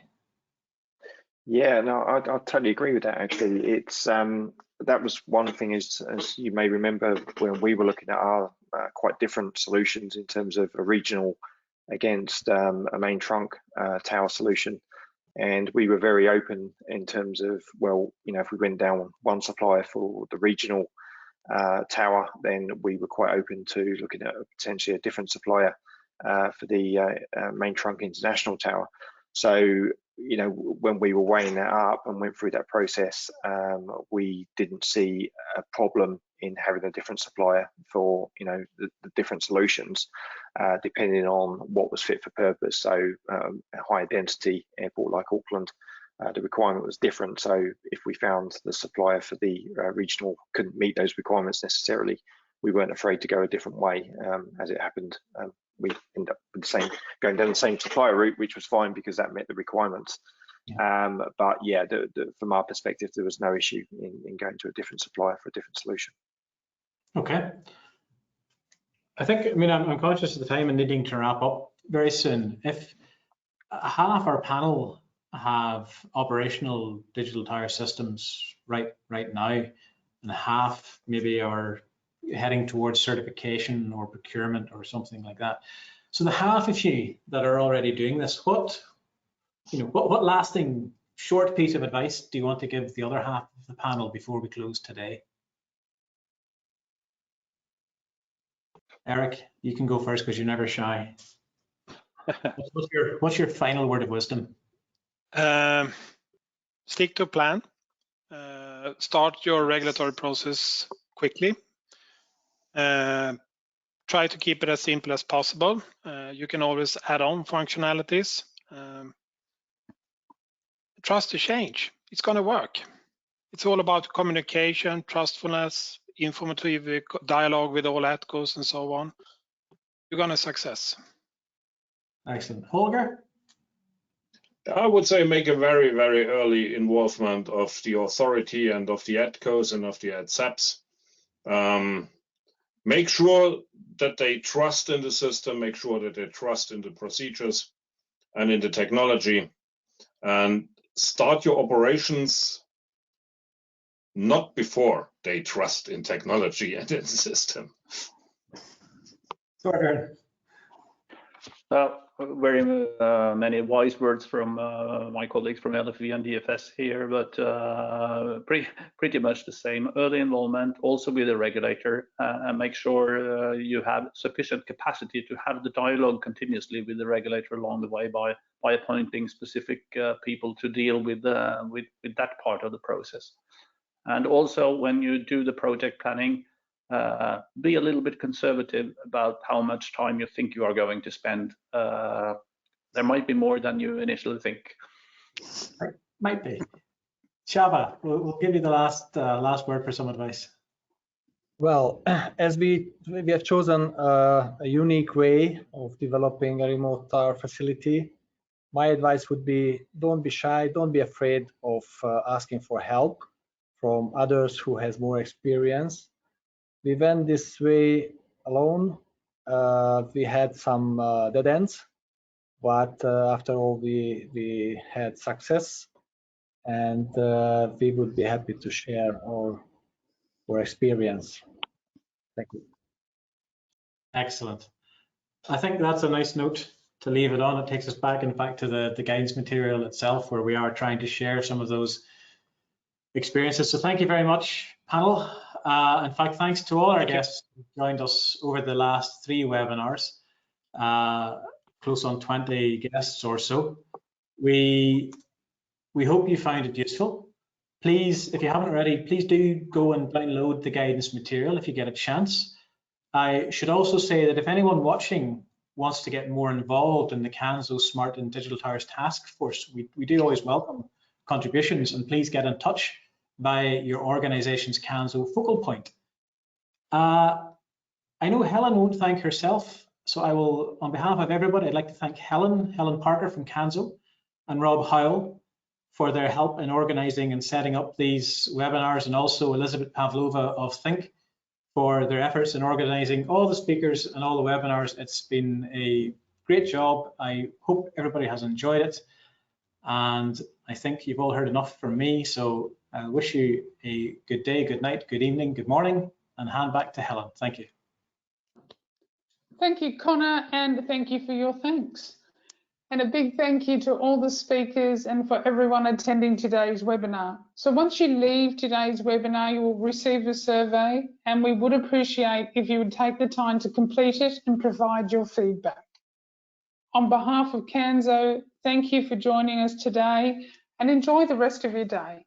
Yeah, no, I totally agree with that. Actually, it's that was one thing, as you may remember, when we were looking at our quite different solutions in terms of a regional against a main trunk tower solution, and we were very open in terms of, well, you know, if we went down one supplier for the regional tower, then we were quite open to looking at potentially a different supplier for the main trunk international tower. So, you know, when we were weighing that up and went through that process, we didn't see a problem in having a different supplier for, you know, the different solutions, depending on what was fit for purpose. So a higher density airport like Auckland, the requirement was different. So if we found the supplier for the regional couldn't meet those requirements necessarily, we weren't afraid to go a different way. As it happened, we ended up with going down the same supplier route, which was fine because that met the requirements. Yeah. But yeah, from our perspective, there was no issue in going to a different supplier for a different solution. Okay. I think, I mean, I'm conscious of the time and needing to wrap up very soon. If half our panel have operational digital tower systems right now, and half maybe are heading towards certification or procurement or something like that. So the half of you that are already doing this, what lasting short piece of advice do you want to give the other half of the panel before we close today? Eric, you can go first because you're never shy. What's your final word of wisdom? Stick to a plan. Start your regulatory process quickly. Try to keep it as simple as possible. You can always add on functionalities. Trust the change. It's going to work. It's all about communication, trustfulness, informative dialogue with all ATCOs and so on. You're going to success. Excellent. Holger? I would say make a very, very early involvement of the authority and of the ATCOs and of the ADSAPs. Make sure that they trust in the system, make sure that they trust in the procedures and in the technology, and start your operations not before they trust in technology and in the system. Sorry. Well, very many wise words from my colleagues from LFV and DFS here, but pretty much the same. Early involvement, also with the regulator, and make sure you have sufficient capacity to have the dialogue continuously with the regulator along the way by appointing specific people to deal with that part of the process. And also, when you do the project planning, be a little bit conservative about how much time you think you are going to spend. There might be more than you initially think. Might be. Shava, we'll give you the last word for some advice. Well, as we have chosen a unique way of developing a remote tower facility, my advice would be, don't be shy, don't be afraid of asking for help from others who has more experience. We went this way alone. We had some dead ends, but after all, we had success, and we would be happy to share our experience. Thank you. Excellent. I think that's a nice note to leave it on. It takes us back, in fact, to the guidance material itself, where we are trying to share some of those experiences. So thank you very much, panel. In fact, thanks to all our guests who joined us over the last 3 webinars, close on 20 guests or so. We hope you found it useful. Please, if you haven't already, please do go and download the guidance material if you get a chance. I should also say that if anyone watching wants to get more involved in the CANSO Smart and Digital Towers Task Force, we do always welcome contributions, and please get in touch by your organization's CANSO focal point. I know Helen won't thank herself, so I will, on behalf of everybody, I'd like to thank Helen Parker from CANSO and Rob Howell for their help in organizing and setting up these webinars, and also Elizabeth Pavlova of Think for their efforts in organizing all the speakers and all the webinars. It's been a great job. I hope everybody has enjoyed it, and I think you've all heard enough from me, so I wish you a good day, good night, good evening, good morning, and hand back to Helen. Thank you. Thank you, Connor, and thank you for your thanks. And a big thank you to all the speakers and for everyone attending today's webinar. So once you leave today's webinar, you will receive a survey, and we would appreciate if you would take the time to complete it and provide your feedback. On behalf of CANSO, thank you for joining us today, and enjoy the rest of your day.